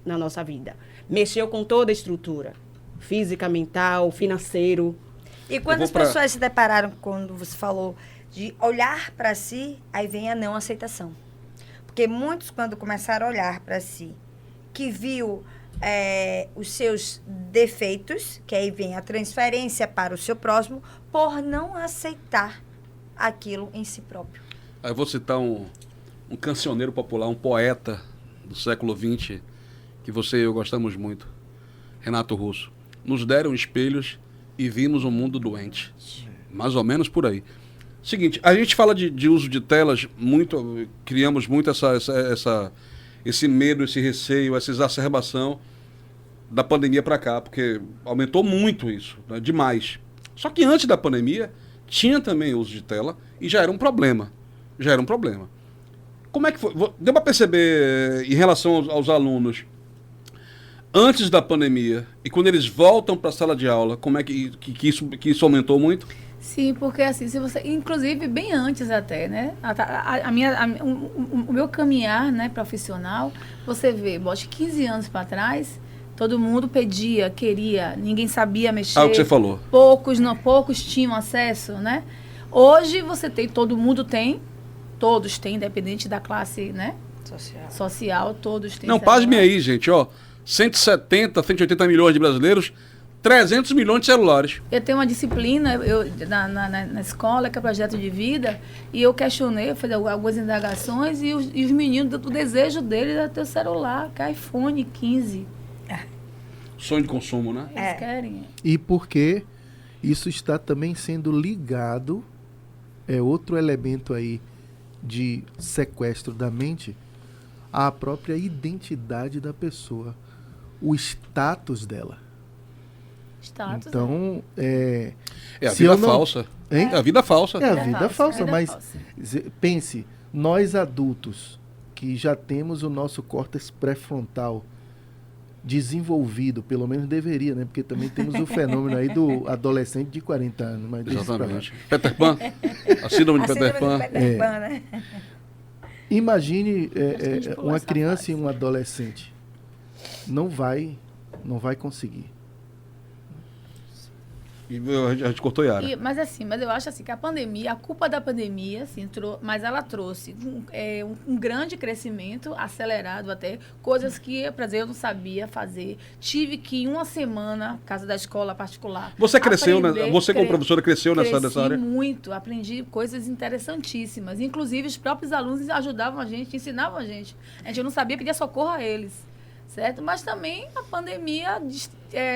na nossa vida. Mexeu com toda a estrutura. Física, mental, financeiro. E quando as pessoas se depararam, quando você falou de olhar para si, aí vem a não aceitação. Porque muitos, quando começaram a olhar para si, que viu os seus defeitos, que aí vem a transferência para o seu próximo, por não aceitar aquilo em si próprio. Aí eu vou citar um cancioneiro popular, um poeta do século XX, que você e eu gostamos muito, Renato Russo. Nos deram espelhos e vimos um mundo doente. Mais ou menos por aí. Seguinte, a gente fala de uso de telas, criamos muito esse medo, esse receio, essa exacerbação da pandemia para cá, porque aumentou muito isso, né, demais. Só que antes da pandemia, tinha também uso de tela e já era um problema. Como é que foi? Deu para perceber em relação aos alunos, antes da pandemia, e quando eles voltam para a sala de aula, como é que isso aumentou muito? Sim, porque assim, se você, inclusive bem antes até, né, o meu caminhar, né, profissional, você vê, bote 15 anos para trás, todo mundo pedia, queria, ninguém sabia mexer. Ah, o que você falou. Poucos tinham acesso, né? Hoje você tem, todos têm, independente da classe, né? Social, todos têm. Não, pasme aí, gente, ó. 170, 180 milhões de brasileiros, 300 milhões de celulares. Eu tenho uma disciplina na escola, que é projeto de vida, e eu questionei, fiz algumas indagações, e os meninos, o desejo deles é ter o celular, que é iPhone 15. Sonho de consumo, né? Eles querem. E porque isso está também sendo ligado, é outro elemento aí de sequestro da mente, à própria identidade da pessoa, o status dela. Então, é a vida falsa. Hein? É a vida falsa. É a vida falsa, mas pense, nós adultos que já temos o nosso córtex pré-frontal desenvolvido, pelo menos deveria, né? Porque também temos o fenômeno aí do adolescente de 40 anos. Mas exatamente. Peter Pan, a síndrome de Peter Pan. Né? Imagine uma criança e um adolescente. Não vai conseguir. E a gente cortou Yara. Mas eu acho assim que a culpa da pandemia, assim, mas ela trouxe um grande crescimento, acelerado até, coisas que, por exemplo, eu não sabia fazer. Tive que, em uma semana, casa da escola particular. Você cresceu, você como professora cresceu nessa área? Muito, aprendi coisas interessantíssimas. Inclusive, os próprios alunos ajudavam a gente, ensinavam a gente. A gente não sabia, pedia socorro a eles. Certo? Mas também a pandemia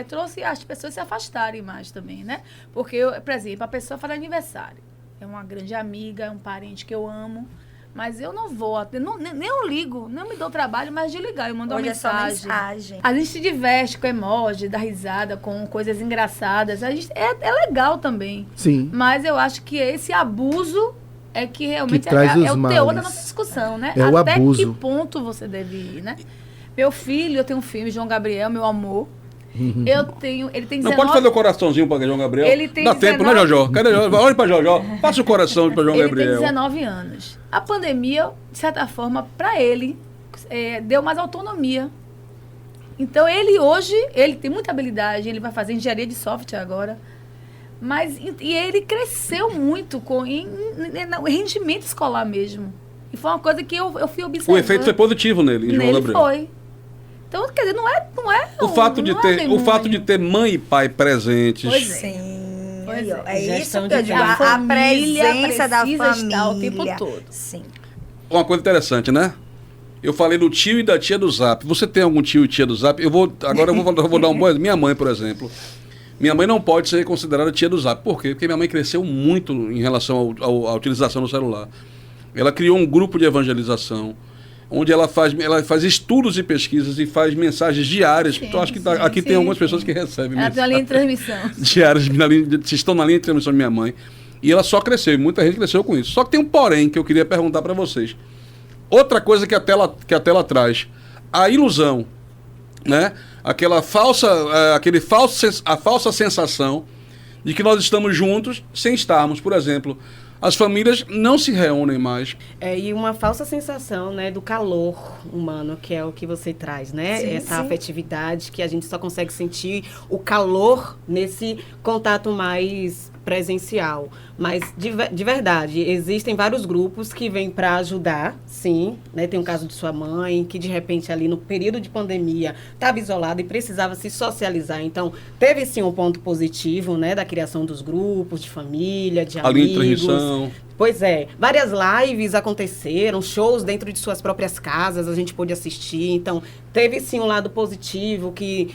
trouxe as pessoas se afastarem mais também, né? Porque, por exemplo, a pessoa faz aniversário. É uma grande amiga, é um parente que eu amo, mas eu não vou, nem eu ligo, não me dou trabalho, mas de ligar, eu mando uma mensagem. A gente se diverte com emoji, dá risada, com coisas engraçadas. A gente, é legal também. Sim. Mas eu acho que esse abuso é que realmente é o teor da nossa discussão, né? É o Até abuso. Que ponto você deve ir, né? Meu filho, eu tenho um filho, João Gabriel, meu amor. Ele tem 19... Não, pode fazer o coraçãozinho para João Gabriel? Ele tem Dá 19... tempo, né, Jojó? Cadê Jojó? Olha para Jojó. Faça o coração para João Gabriel. Ele tem 19 anos. A pandemia, de certa forma, para ele, deu mais autonomia. Então, ele tem muita habilidade, ele vai fazer engenharia de software agora. E ele cresceu muito no rendimento escolar mesmo. E foi uma coisa que eu fui observando. O efeito foi positivo nele, em João Gabriel. Foi. Então, quer dizer, não é O fato de ter mãe e pai presentes. Pois é. Sim. Pois é. É isso Gestão que eu de digo. vida. A presença da precisa família. estar o tempo todo. Sim. Uma coisa interessante, né? Eu falei do tio e da tia do Zap. Você tem algum tio e tia do Zap? Agora eu vou dar um bom. Minha mãe, por exemplo. Minha mãe não pode ser considerada tia do Zap. Por quê? Porque minha mãe cresceu muito em relação à utilização do celular. Ela criou um grupo de evangelização, onde ela faz estudos e pesquisas e faz mensagens diárias. Sim, Então, acho que sim, tem algumas pessoas que recebem Ela tem uma linha de transmissão. diárias, estão na linha de transmissão da minha mãe. E ela só cresceu, e muita gente cresceu com isso. Só que tem um porém que eu queria perguntar para vocês. Outra coisa que a tela traz, a ilusão, né? A falsa sensação de que nós estamos juntos sem estarmos. Por exemplo, as famílias não se reúnem mais. E uma falsa sensação, né, do calor humano, que é o que você traz, né? Sim, Essa sim. afetividade que a gente só consegue sentir o calor nesse contato mais presencial. Mas, de verdade, existem vários grupos que vêm para ajudar, sim. Né? Tem um caso de sua mãe, que de repente ali no período de pandemia estava isolada e precisava se socializar. Então, teve sim um ponto positivo, né, da criação dos grupos, de família, de A linha de amigos. transmissão. Pois é, várias lives aconteceram, shows dentro de suas próprias casas, a gente pôde assistir. Então, teve sim um lado positivo que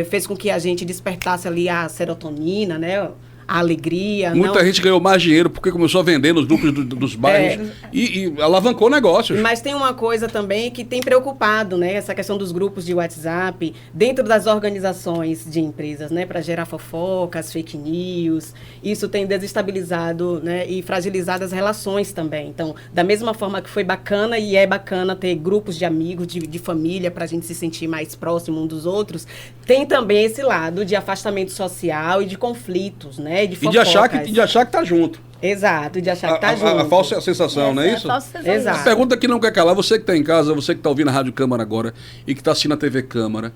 fez com que a gente despertasse ali a serotonina, né? A alegria. Muita gente ganhou mais dinheiro porque começou a vender nos grupos dos bairros e alavancou negócios. Mas tem uma coisa também que tem preocupado, né? Essa questão dos grupos de WhatsApp dentro das organizações de empresas, né? Para gerar fofocas, fake news. Isso tem desestabilizado, né? E fragilizado as relações também. Então, da mesma forma que foi bacana e é bacana ter grupos de amigos, de família, para a gente se sentir mais próximo um dos outros, tem também esse lado de afastamento social e de conflitos, né? De E de achar que tá junto. Exato, de achar que tá junto. A falsa sensação, não é isso? A falsa sensação. Exato. A pergunta que não quer calar, você que está em casa, você que está ouvindo a Rádio Câmara agora e que está assistindo a TV Câmara,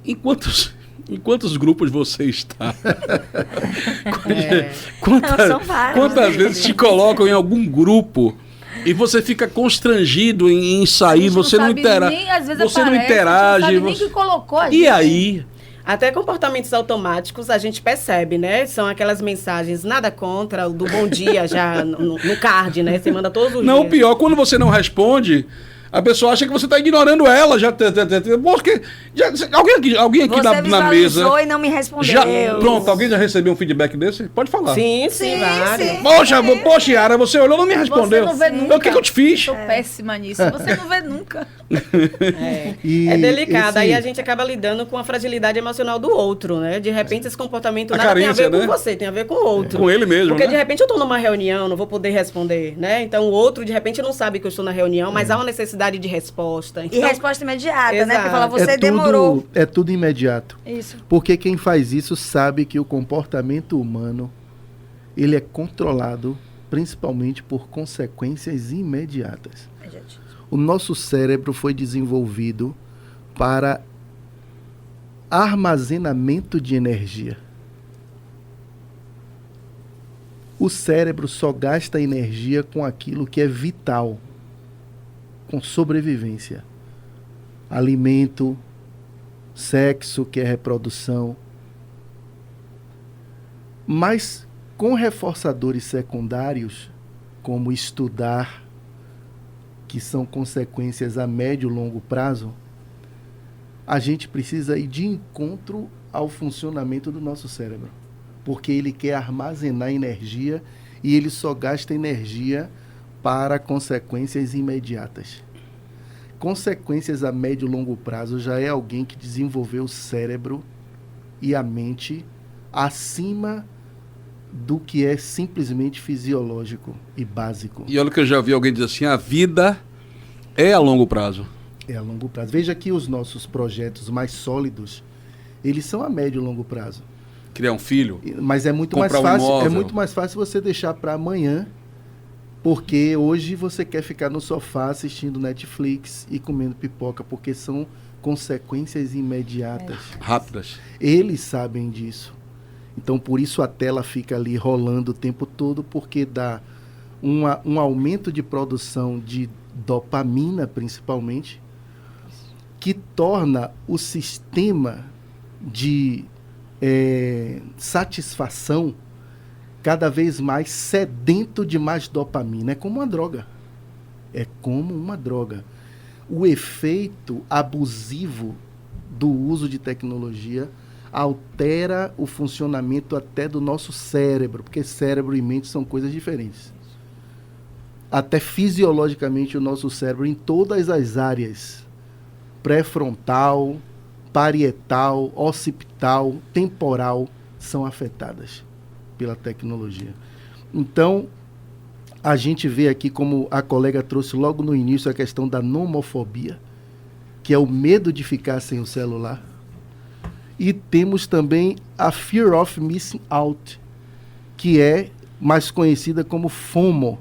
em quantos grupos você está? São vários. Quantas vezes te colocam em algum grupo e você fica constrangido em sair, você não interage, você não interage, nem que colocou a gente. E aí? Até comportamentos automáticos a gente percebe, né? São aquelas mensagens nada contra, o do bom dia já no card, né? Você manda todos os dias. Não, o pior, quando você não responde, a pessoa acha que você está ignorando ela. Porque alguém aqui Você na mesa... e não me respondeu. Pronto, alguém já recebeu um feedback desse? Pode falar. Sim, vários. Sim. Poxa, Yara, você olhou e não me respondeu. Você não vê nunca. O que eu te fiz? Sou péssima nisso. Você não vê nunca. É delicado. Aí a gente acaba lidando com a fragilidade emocional do outro, né? De repente esse comportamento nada tem a ver com você, tem a ver com o outro. Com ele mesmo, Porque né? de repente eu estou numa reunião, não vou poder responder, né? Então o outro de repente não sabe que eu estou na reunião, mas há uma necessidade de resposta. Então, E resposta imediata, né? Exato. Porque fala, você demorou. É tudo imediato. Isso. Porque quem faz isso sabe que o comportamento humano ele é controlado principalmente por consequências imediatas. O nosso cérebro foi desenvolvido para armazenamento de energia. O cérebro só gasta energia com aquilo que é vital, com sobrevivência. Alimento, sexo, que é reprodução. Mas com reforçadores secundários, como estudar, que são consequências a médio e longo prazo, a gente precisa ir de encontro ao funcionamento do nosso cérebro. Porque ele quer armazenar energia e ele só gasta energia para consequências imediatas. Consequências a médio e longo prazo já é alguém que desenvolveu o cérebro e a mente acima do que é simplesmente fisiológico e básico. E olha que eu já ouvi alguém dizer assim, a vida é a longo prazo. É a longo prazo. Veja que os nossos projetos mais sólidos, eles são a médio e longo prazo. Criar um filho. Mas é muito mais fácil, é muito mais fácil você deixar para amanhã, porque hoje você quer ficar no sofá assistindo Netflix e comendo pipoca, porque são consequências imediatas. Rápidas. Eles sabem disso. Então, por isso a tela fica ali rolando o tempo todo, porque dá um aumento de produção de dopamina, principalmente, que torna o sistema de satisfação cada vez mais sedento de mais dopamina. É como uma droga. É como uma droga. O efeito abusivo do uso de tecnologia altera o funcionamento até do nosso cérebro, porque cérebro e mente são coisas diferentes. Até fisiologicamente o nosso cérebro, em todas as áreas, pré-frontal, parietal, occipital, temporal, são afetadas pela tecnologia. Então, a gente vê aqui, como a colega trouxe logo no início, a questão da nomofobia, que é o medo de ficar sem o celular. E temos também a Fear of Missing Out, que é mais conhecida como FOMO,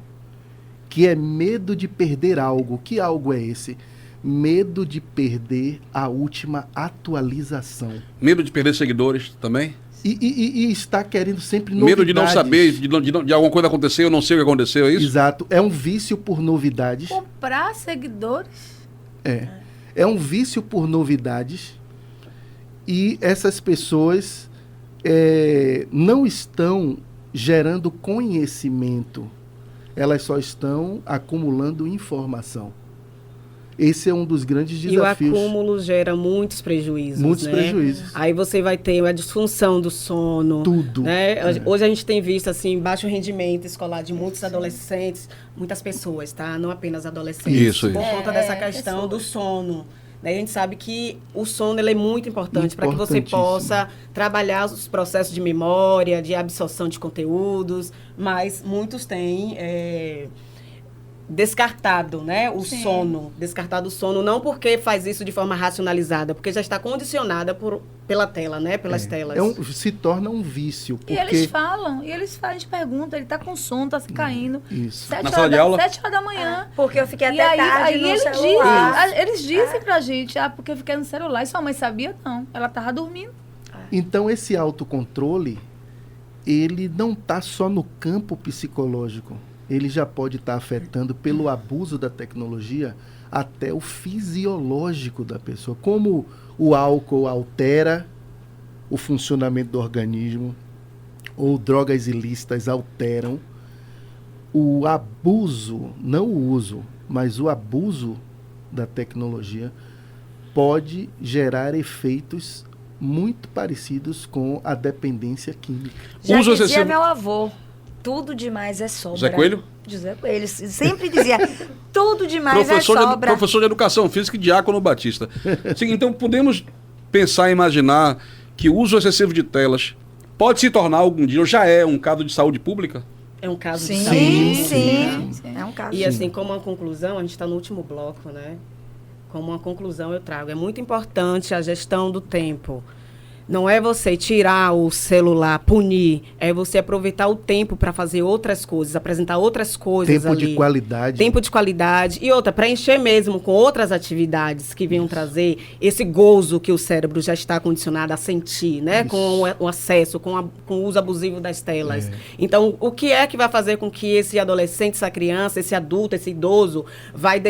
que é medo de perder algo. Que algo é esse? Medo de perder a última atualização. Medo de perder seguidores também? E está querendo sempre novidades. Medo de não saber, de alguma coisa acontecer, eu não sei o que aconteceu, é isso? Exato. É um vício por novidades. Comprar seguidores? É um vício por novidades. E essas pessoas não estão gerando conhecimento. Elas só estão acumulando informação. Esse é um dos grandes desafios. E o acúmulo gera muitos prejuízos. Muitos prejuízos. Aí você vai ter a disfunção do sono. Tudo. Né? Hoje a gente tem visto assim, baixo rendimento escolar de muitos adolescentes, muitas pessoas, tá? Não apenas adolescentes. Isso. Por conta dessa questão do sono. Né? A gente sabe que o sono ele é muito importante para que você possa trabalhar os processos de memória, de absorção de conteúdos, mas muitos têm descartado, né, sono. Descartado o sono, não porque faz isso de forma racionalizada, porque já está condicionada pela tela, né, pelas telas. Se torna um vício. Porque... E eles falam, a gente pergunta, ele está com sono, está se caindo. Isso. 7 horas da manhã. Porque eu fiquei até tarde no celular. Eles dizem pra gente, porque eu fiquei no celular. E sua mãe sabia? Não. Ela estava dormindo. Então, esse autocontrole, ele não está só no campo psicológico. Ele já pode estar afetando, pelo abuso da tecnologia, até o fisiológico da pessoa. Como o álcool altera o funcionamento do organismo, ou drogas ilícitas alteram, o abuso, não o uso, mas o abuso da tecnologia pode gerar efeitos muito parecidos com a dependência química. Já dizia meu avô, tudo demais é sobra. José Coelho? José Coelho, ele sempre dizia, tudo demais é sobra. Professor de Educação Física e Diácono Batista. Então, podemos pensar e imaginar que o uso excessivo de telas pode se tornar algum dia, ou já é um caso de saúde pública? É um caso de saúde. Sim. É um caso. E assim, como uma conclusão, a gente está no último bloco, né? Como uma conclusão eu trago, é muito importante a gestão do tempo. Não é você tirar o celular, punir, é você aproveitar o tempo para fazer outras coisas, apresentar outras coisas ali. Tempo de qualidade. Tempo de qualidade. E outra, preencher mesmo com outras atividades que venham trazer esse gozo que o cérebro já está condicionado a sentir, né? Com o acesso, com o uso abusivo das telas. Então, o que é que vai fazer com que esse adolescente, essa criança, esse adulto, esse idoso vai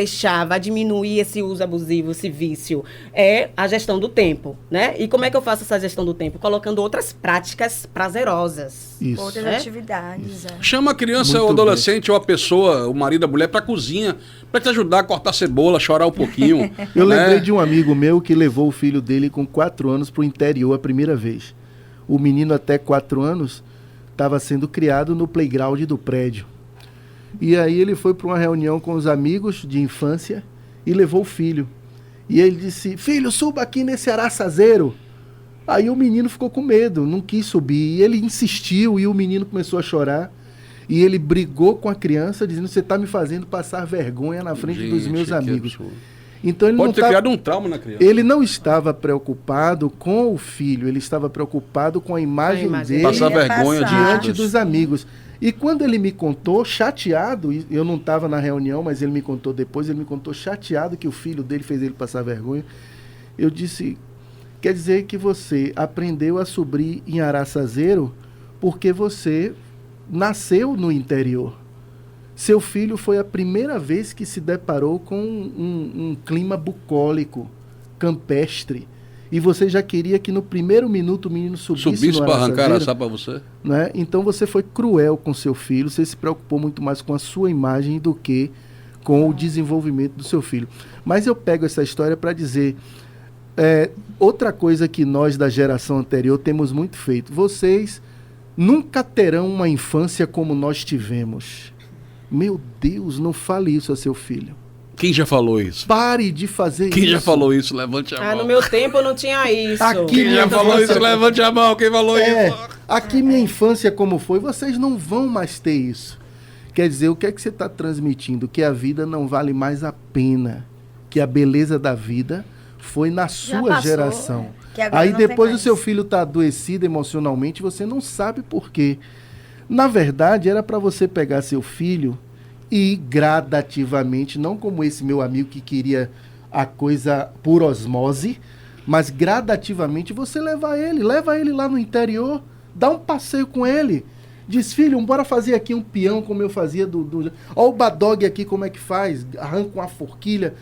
diminuir esse uso abusivo, esse vício? É a gestão do tempo, né? E como é que eu faço essa gestão do tempo? Colocando outras práticas prazerosas. Isso. Outras atividades. Chama a criança, o adolescente ou a pessoa, o marido, a mulher, pra cozinha, pra te ajudar a cortar cebola, chorar um pouquinho. Eu lembrei de um amigo meu que levou o filho dele com 4 anos pro interior a primeira vez. O menino até 4 anos estava sendo criado no playground do prédio. E aí ele foi para uma reunião com os amigos de infância e levou o filho. E ele disse, filho, suba aqui nesse araçazeiro. Aí o menino ficou com medo, não quis subir. E ele insistiu e o menino começou a chorar. E ele brigou com a criança, dizendo, você está me fazendo passar vergonha na frente dos meus amigos. Então ele pode ter criado um trauma na criança. Ele não estava preocupado com o filho, ele estava preocupado com a imagem dele. Passar vergonha diante dos amigos. E quando ele me contou, chateado, eu não estava na reunião, mas ele me contou depois, ele me contou chateado que o filho dele fez ele passar vergonha. Eu disse, quer dizer que você aprendeu a subir em araçazeiro porque você nasceu no interior. Seu filho foi a primeira vez que se deparou com um clima bucólico, campestre, e você já queria que no primeiro minuto o menino subisse para arrancar a araçá para você. Né? Então você foi cruel com seu filho, você se preocupou muito mais com a sua imagem do que com o desenvolvimento do seu filho. Mas eu pego essa história para dizer, outra coisa que nós da geração anterior temos muito feito, vocês nunca terão uma infância como nós tivemos. Meu Deus, não fale isso a seu filho. Quem já falou isso? Pare de fazer isso. Quem já falou isso? Levante a mão. No meu tempo não tinha isso. Quem já falou isso? Levante a mão. Quem falou isso? Aqui minha infância como foi, vocês não vão mais ter isso. Quer dizer, o que é que você está transmitindo? Que a vida não vale mais a pena. Que a beleza da vida foi na sua geração. Aí depois o seu filho está adoecido emocionalmente, você não sabe por quê. Na verdade, era para você pegar seu filho e gradativamente, não como esse meu amigo que queria a coisa por osmose, mas gradativamente você leva ele lá no interior, dá um passeio com ele. Diz, filho, bora fazer aqui um peão como eu fazia Ó o badog aqui como é que faz, arranca uma forquilha.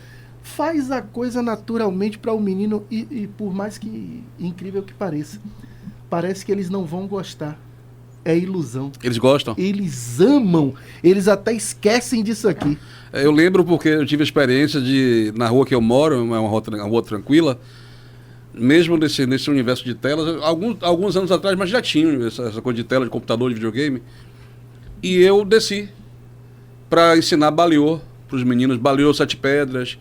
Faz a coisa naturalmente para o menino e por mais que incrível que pareça, parece que eles não vão gostar. É ilusão. Eles gostam? Eles amam. Eles até esquecem disso aqui. Eu lembro porque eu tive a experiência de, na rua que eu moro, é uma rua tranquila, mesmo nesse universo de telas, alguns anos atrás, mas já tinha essa coisa de tela, de computador, de videogame, e eu desci para ensinar baliô para os meninos, baliô, 7 pedras,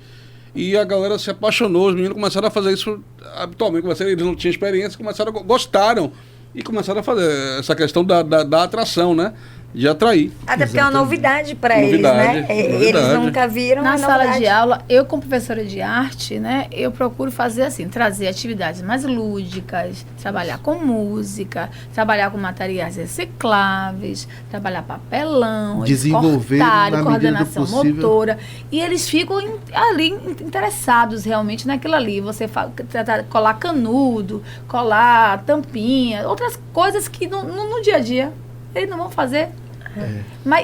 e a galera se apaixonou, os meninos começaram a fazer isso habitualmente, eles não tinham experiência, gostaram, e começaram a fazer essa questão da atração, né? De atrair. Até porque é uma novidade para eles, né? Eles nunca viram. Na sala de aula, eu como professora de arte, né? Eu procuro fazer assim, trazer atividades mais lúdicas, trabalhar com música, trabalhar com materiais recicláveis, trabalhar papelão, desenvolver na coordenação motora. E eles ficam ali interessados realmente naquilo ali. Você colar canudo, colar tampinha, outras coisas que no dia a dia eles não vão fazer.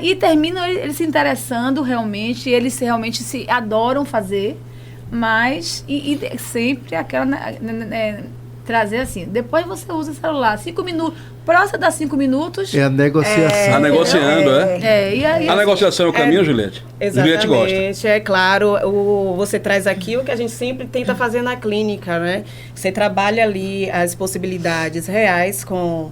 E terminam eles se interessando realmente, eles realmente se adoram fazer, mas e sempre aquela trazer assim, depois você usa o celular 5 minutos, próximo das 5 minutos é a negociação. Tá negociando, a negociação é o caminho, Juliette? Exatamente, Juliette gosta. É claro, você traz aqui o que a gente sempre tenta fazer na clínica, né? Você trabalha ali as possibilidades reais com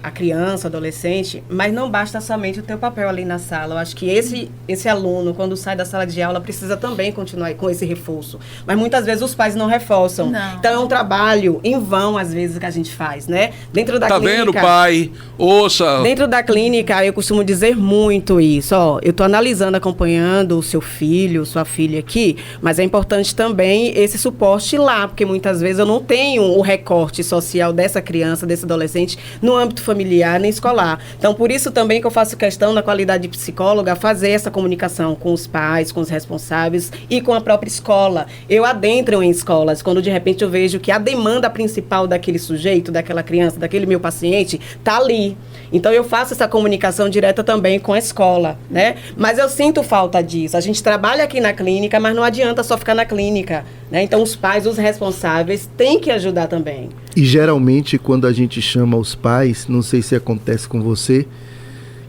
a criança, adolescente, mas não basta somente o teu papel ali na sala. Eu acho que esse aluno, quando sai da sala de aula, precisa também continuar com esse reforço. Mas muitas vezes os pais não reforçam. Não. Então é um trabalho em vão, às vezes, que a gente faz, né? Dentro da clínica, vendo, pai? Ouça! Dentro da clínica, eu costumo dizer muito isso. Eu estou analisando, acompanhando o seu filho, sua filha aqui, mas é importante também esse suporte lá, porque muitas vezes eu não tenho o recorte social dessa criança, desse adolescente, no âmbito familiar nem escolar. Então, por isso também que eu faço questão, na qualidade de psicóloga, fazer essa comunicação com os pais, com os responsáveis e com a própria escola. Eu adentro em escolas, quando de repente eu vejo que a demanda principal daquele sujeito, daquela criança, daquele meu paciente, está ali. Então, eu faço essa comunicação direta também com a escola, né? Mas eu sinto falta disso. A gente trabalha aqui na clínica, mas não adianta só ficar na clínica, né? Então, os pais, os responsáveis, têm que ajudar também. E geralmente, quando a gente chama os pais, não sei se acontece com você,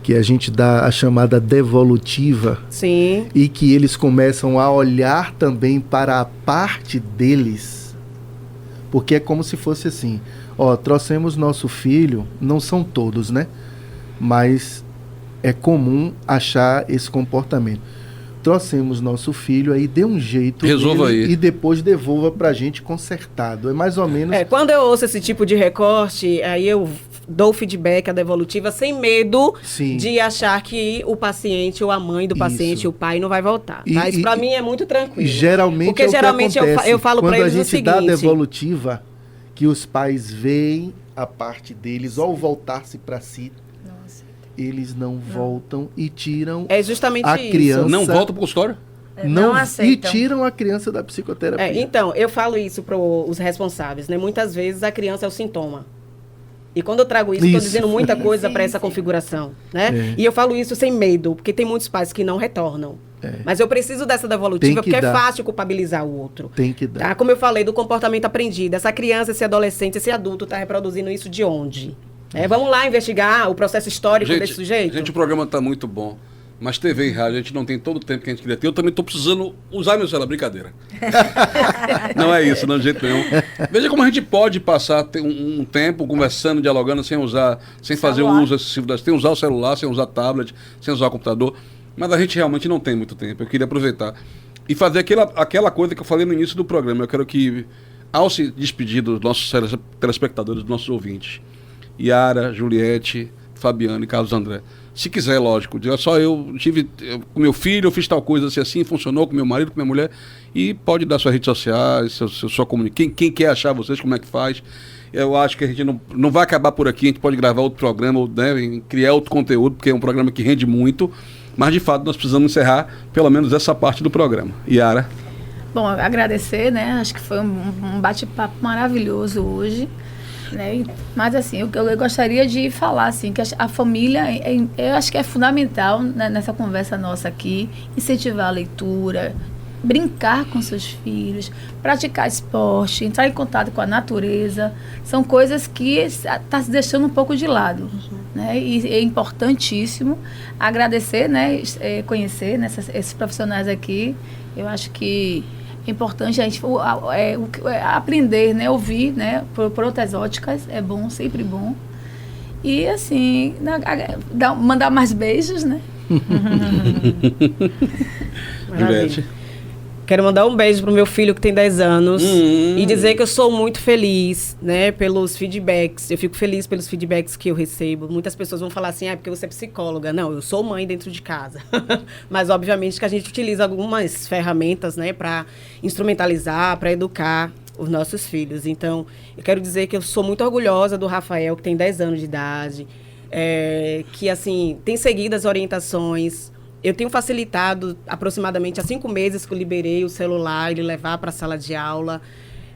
que a gente dá a chamada devolutiva. Sim. E que eles começam a olhar também para a parte deles. Porque é como se fosse assim, trouxemos nosso filho, não são todos, né? Mas é comum achar esse comportamento. Trouxemos nosso filho, aí dê um jeito resolva aí e depois devolva pra gente consertado. É mais ou menos... Quando eu ouço esse tipo de recorte, aí eu dou feedback à devolutiva sem medo de achar que o paciente ou a mãe do paciente, o pai, não vai voltar. Tá? Isso pra mim é muito tranquilo. Geralmente porque geralmente eu falo pra eles o seguinte... Quando a gente dá a devolutiva, que os pais veem a parte deles, ao voltar-se pra si, eles não voltam e tiram justamente a criança. Não voltam para o consultório? Não aceitam. E tiram a criança da psicoterapia. Então, eu falo isso para os responsáveis, né? Muitas vezes a criança é o sintoma. E quando eu trago isso, estou dizendo muita coisa para essa configuração, né? E eu falo isso sem medo, porque tem muitos pais que não retornam. Mas eu preciso dessa devolutiva porque dar. é fácil culpabilizar o outro. Tem que dar. Tá? Como eu falei, do comportamento aprendido. Essa criança, esse adolescente, esse adulto está reproduzindo isso de onde? Vamos lá investigar o processo histórico desse sujeito? Gente, o programa está muito bom. Mas TV e rádio, a gente não tem todo o tempo que a gente queria ter. Eu também estou precisando usar meu celular. Brincadeira. Não é isso, não de jeito nenhum. Veja como a gente pode passar um tempo conversando, dialogando, sem fazer o uso excessivo sem usar o celular, sem usar tablet, sem usar o computador. Mas a gente realmente não tem muito tempo. Eu queria aproveitar e fazer aquela coisa que eu falei no início do programa. Eu quero que, ao se despedir dos nossos telespectadores, dos nossos ouvintes, Yara, Juliette, Fabiano e Carlos André, se quiser, lógico, diga só, eu tive com meu filho, eu fiz tal coisa assim, funcionou com meu marido, com minha mulher, e pode dar suas redes sociais, sua comunicação, quem quer achar vocês, como é que faz. Eu acho que a gente não vai acabar por aqui, a gente pode gravar outro programa, né, criar outro conteúdo, porque é um programa que rende muito, mas de fato nós precisamos encerrar pelo menos essa parte do programa. Yara? Bom, agradecer, né, acho que foi um bate-papo maravilhoso hoje. Né? Mas assim, eu gostaria de falar assim, que a família, eu acho que é fundamental, né, nessa conversa nossa aqui, incentivar a leitura, brincar com seus filhos, praticar esporte, entrar em contato com a natureza, são coisas que está se deixando um pouco de lado. Né? E é importantíssimo agradecer, né, conhecer, né, esses profissionais aqui. Eu acho que é importante a gente aprender, né, ouvir, né, por outras óticas, é bom, sempre bom. E assim, mandar mais beijos, né? Maravilha. Quero mandar um beijo pro meu filho que tem 10 anos e dizer que eu sou muito feliz, né, pelos feedbacks. Eu fico feliz pelos feedbacks que eu recebo. Muitas pessoas vão falar assim, porque você é psicóloga. Não, eu sou mãe dentro de casa. Mas, obviamente, que a gente utiliza algumas ferramentas, né, para instrumentalizar, para educar os nossos filhos. Então, eu quero dizer que eu sou muito orgulhosa do Rafael, que tem 10 anos de idade, que, assim, tem seguido as orientações. Eu tenho facilitado aproximadamente há 5 meses que eu liberei o celular, ele levar para a sala de aula,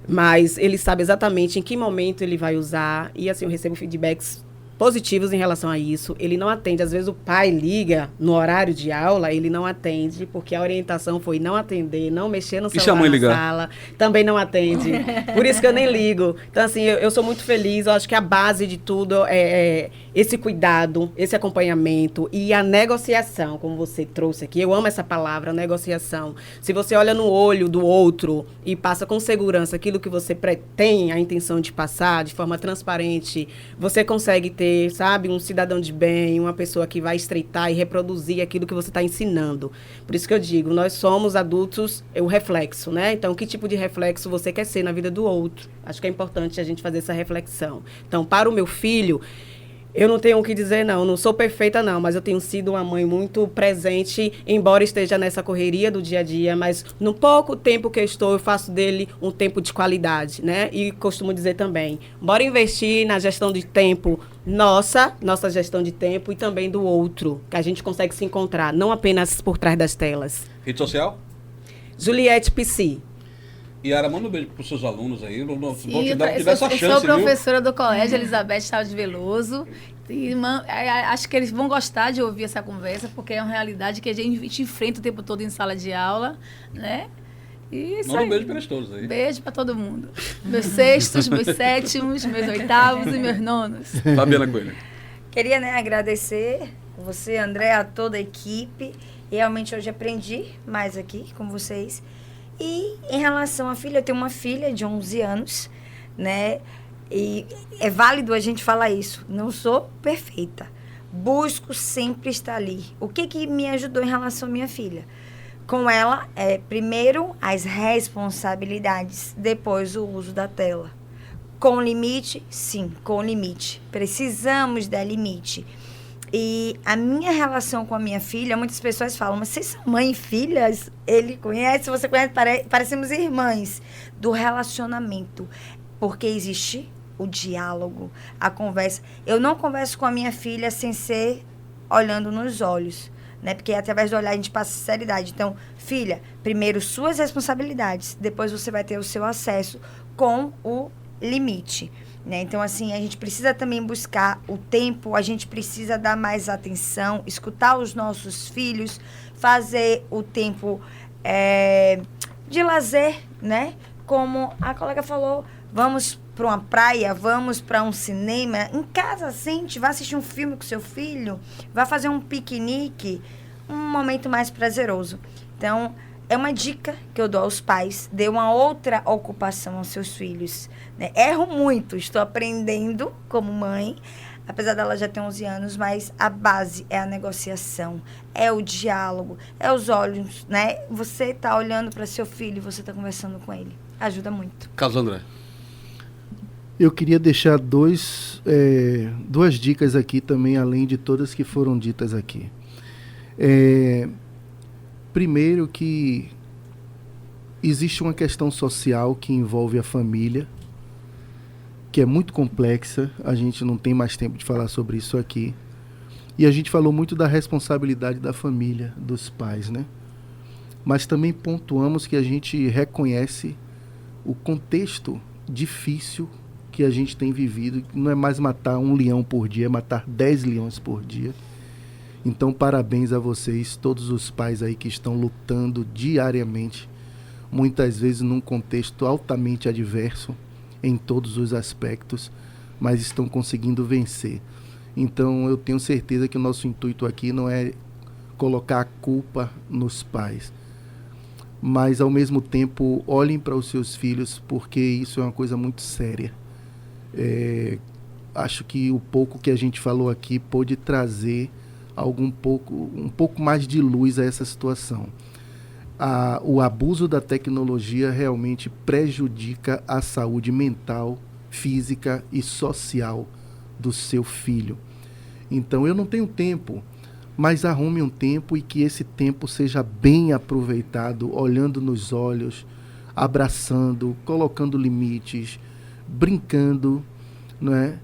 mas ele sabe exatamente em que momento ele vai usar e assim eu recebo feedbacks positivos em relação a isso. Ele não atende, às vezes o pai liga no horário de aula, ele não atende, porque a orientação foi não atender, não mexer no celular na sala, também não atende. Por isso que eu nem ligo. Então, assim, eu sou muito feliz, eu acho que a base de tudo é esse cuidado, esse acompanhamento e a negociação, como você trouxe aqui. Eu amo essa palavra, negociação. Se você olha no olho do outro e passa com segurança aquilo que você tem a intenção de passar, de forma transparente, você consegue ter, sabe, um cidadão de bem, uma pessoa que vai estreitar e reproduzir aquilo que você está ensinando. Por isso que eu digo, nós somos adultos, o reflexo, né? Então, que tipo de reflexo você quer ser na vida do outro? Acho que é importante a gente fazer essa reflexão. Então, para o meu filho, eu não tenho o que dizer, não sou perfeita, não, mas eu tenho sido uma mãe muito presente, embora esteja nessa correria do dia a dia, mas no pouco tempo que eu estou, eu faço dele um tempo de qualidade, né? E costumo dizer também, bora investir na gestão de tempo, nossa gestão de tempo e também do outro, que a gente consegue se encontrar, não apenas por trás das telas. Rede social? Juliette PC. Yara, manda um beijo para os seus alunos aí. Vou Sim, te dar essa chance, eu sou professora do colégio Elizabeth Chaves Veloso. E, acho que eles vão gostar de ouvir essa conversa, porque é uma realidade que a gente enfrenta o tempo todo em sala de aula, né? E manda um beijo para eles todos aí. Beijo para todo mundo. Meus sextos, meus sétimos, meus oitavos e meus nonos. Fabiana Coelho. Queria, né, agradecer você, André, a toda a equipe. Realmente hoje aprendi mais aqui com vocês. E em relação à filha, eu tenho uma filha de 11 anos, né? E é válido a gente falar isso. Não sou perfeita. Busco sempre estar ali. O que me ajudou em relação à minha filha? Com ela, primeiro, as responsabilidades. Depois, o uso da tela. Com limite? Sim, com limite. Precisamos dar limite. E a minha relação com a minha filha, muitas pessoas falam, mas vocês são mãe e filhas? Ele conhece, você conhece, parecemos irmãs do relacionamento. Porque existe o diálogo, a conversa. Eu não converso com a minha filha sem ser olhando nos olhos, né? Porque através do olhar a gente passa sinceridade. Então, filha, primeiro suas responsabilidades, depois você vai ter o seu acesso com o limite. né? Então, assim, a gente precisa também buscar o tempo, a gente precisa dar mais atenção, escutar os nossos filhos, fazer o tempo de lazer, né? Como a colega falou, vamos para uma praia, vamos para um cinema. Em casa, sente, vai assistir um filme com seu filho, vai fazer um piquenique, um momento mais prazeroso. Então, é uma dica que eu dou aos pais, dê uma outra ocupação aos seus filhos, né? Erro muito, estou aprendendo como mãe, apesar dela já ter 11 anos, mas a base é a negociação, é o diálogo, é os olhos, né? Você está olhando para seu filho, você está conversando com ele. Ajuda muito. Carlos André. Eu queria deixar duas dicas aqui também, além de todas que foram ditas aqui. Primeiro que existe uma questão social que envolve a família, que é muito complexa, a gente não tem mais tempo de falar sobre isso aqui. E a gente falou muito da responsabilidade da família, dos pais, né? Mas também pontuamos que a gente reconhece o contexto difícil que a gente tem vivido. Não é mais matar um leão por dia, é matar 10 leões por dia. Então, parabéns a vocês, todos os pais aí que estão lutando diariamente, muitas vezes num contexto altamente adverso, em todos os aspectos, mas estão conseguindo vencer. Então, eu tenho certeza que o nosso intuito aqui não é colocar a culpa nos pais, mas, ao mesmo tempo, olhem para os seus filhos, porque isso é uma coisa muito séria. Acho que o pouco que a gente falou aqui pôde trazer um pouco mais de luz a essa situação. O abuso da tecnologia realmente prejudica a saúde mental, física e social do seu filho. Então, eu não tenho tempo, mas arrume um tempo e que esse tempo seja bem aproveitado, olhando nos olhos, abraçando, colocando limites, brincando, não é?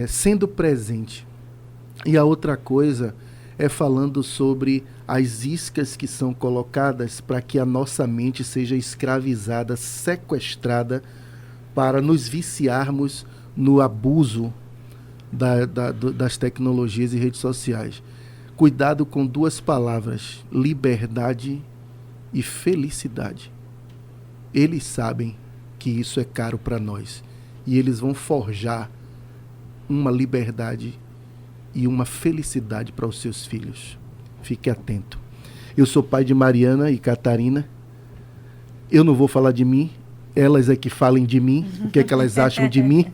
Sendo presente. E a outra coisa é falando sobre as iscas que são colocadas para que a nossa mente seja escravizada, sequestrada, para nos viciarmos no abuso das tecnologias e redes sociais. Cuidado com duas palavras: liberdade e felicidade. Eles sabem que isso é caro para nós e eles vão forjar uma liberdade e uma felicidade para os seus filhos. Fique atento. Eu sou pai de Mariana e Catarina. Eu não vou falar de mim, elas é que falem de mim, o que é que elas acham de mim.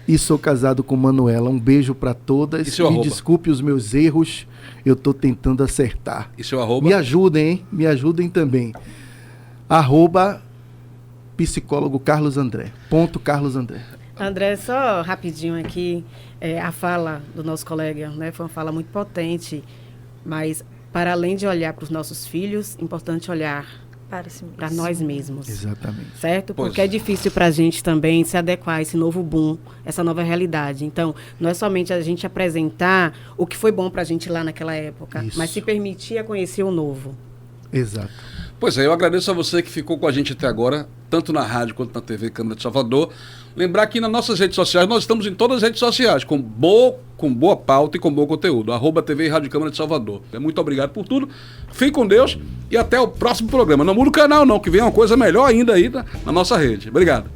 E sou casado com Manuela. Um beijo para todas. E desculpe os meus erros, eu estou tentando acertar. E seu arroba? Me ajudem, hein? Me ajudem também. @psicólogo Carlos André. @Carlos André. André, só rapidinho aqui, a fala do nosso colega, né, foi uma fala muito potente, mas para além de olhar para os nossos filhos, importante olhar para nós mesmos. Exatamente. Certo? Porque é difícil para a gente também se adequar a esse novo boom, essa nova realidade. Então, não é somente a gente apresentar o que foi bom para a gente lá naquela época, mas se permitir a conhecer o novo. Exato. Pois é, eu agradeço a você que ficou com a gente até agora, tanto na rádio quanto na TV Câmara de Salvador. Lembrar que nas nossas redes sociais, nós estamos em todas as redes sociais, com boa pauta e com bom conteúdo. @TV e Rádio Câmara de Salvador. Muito obrigado por tudo. Fique com Deus e até o próximo programa. Não muda o canal não, que vem uma coisa melhor ainda aí na nossa rede. Obrigado.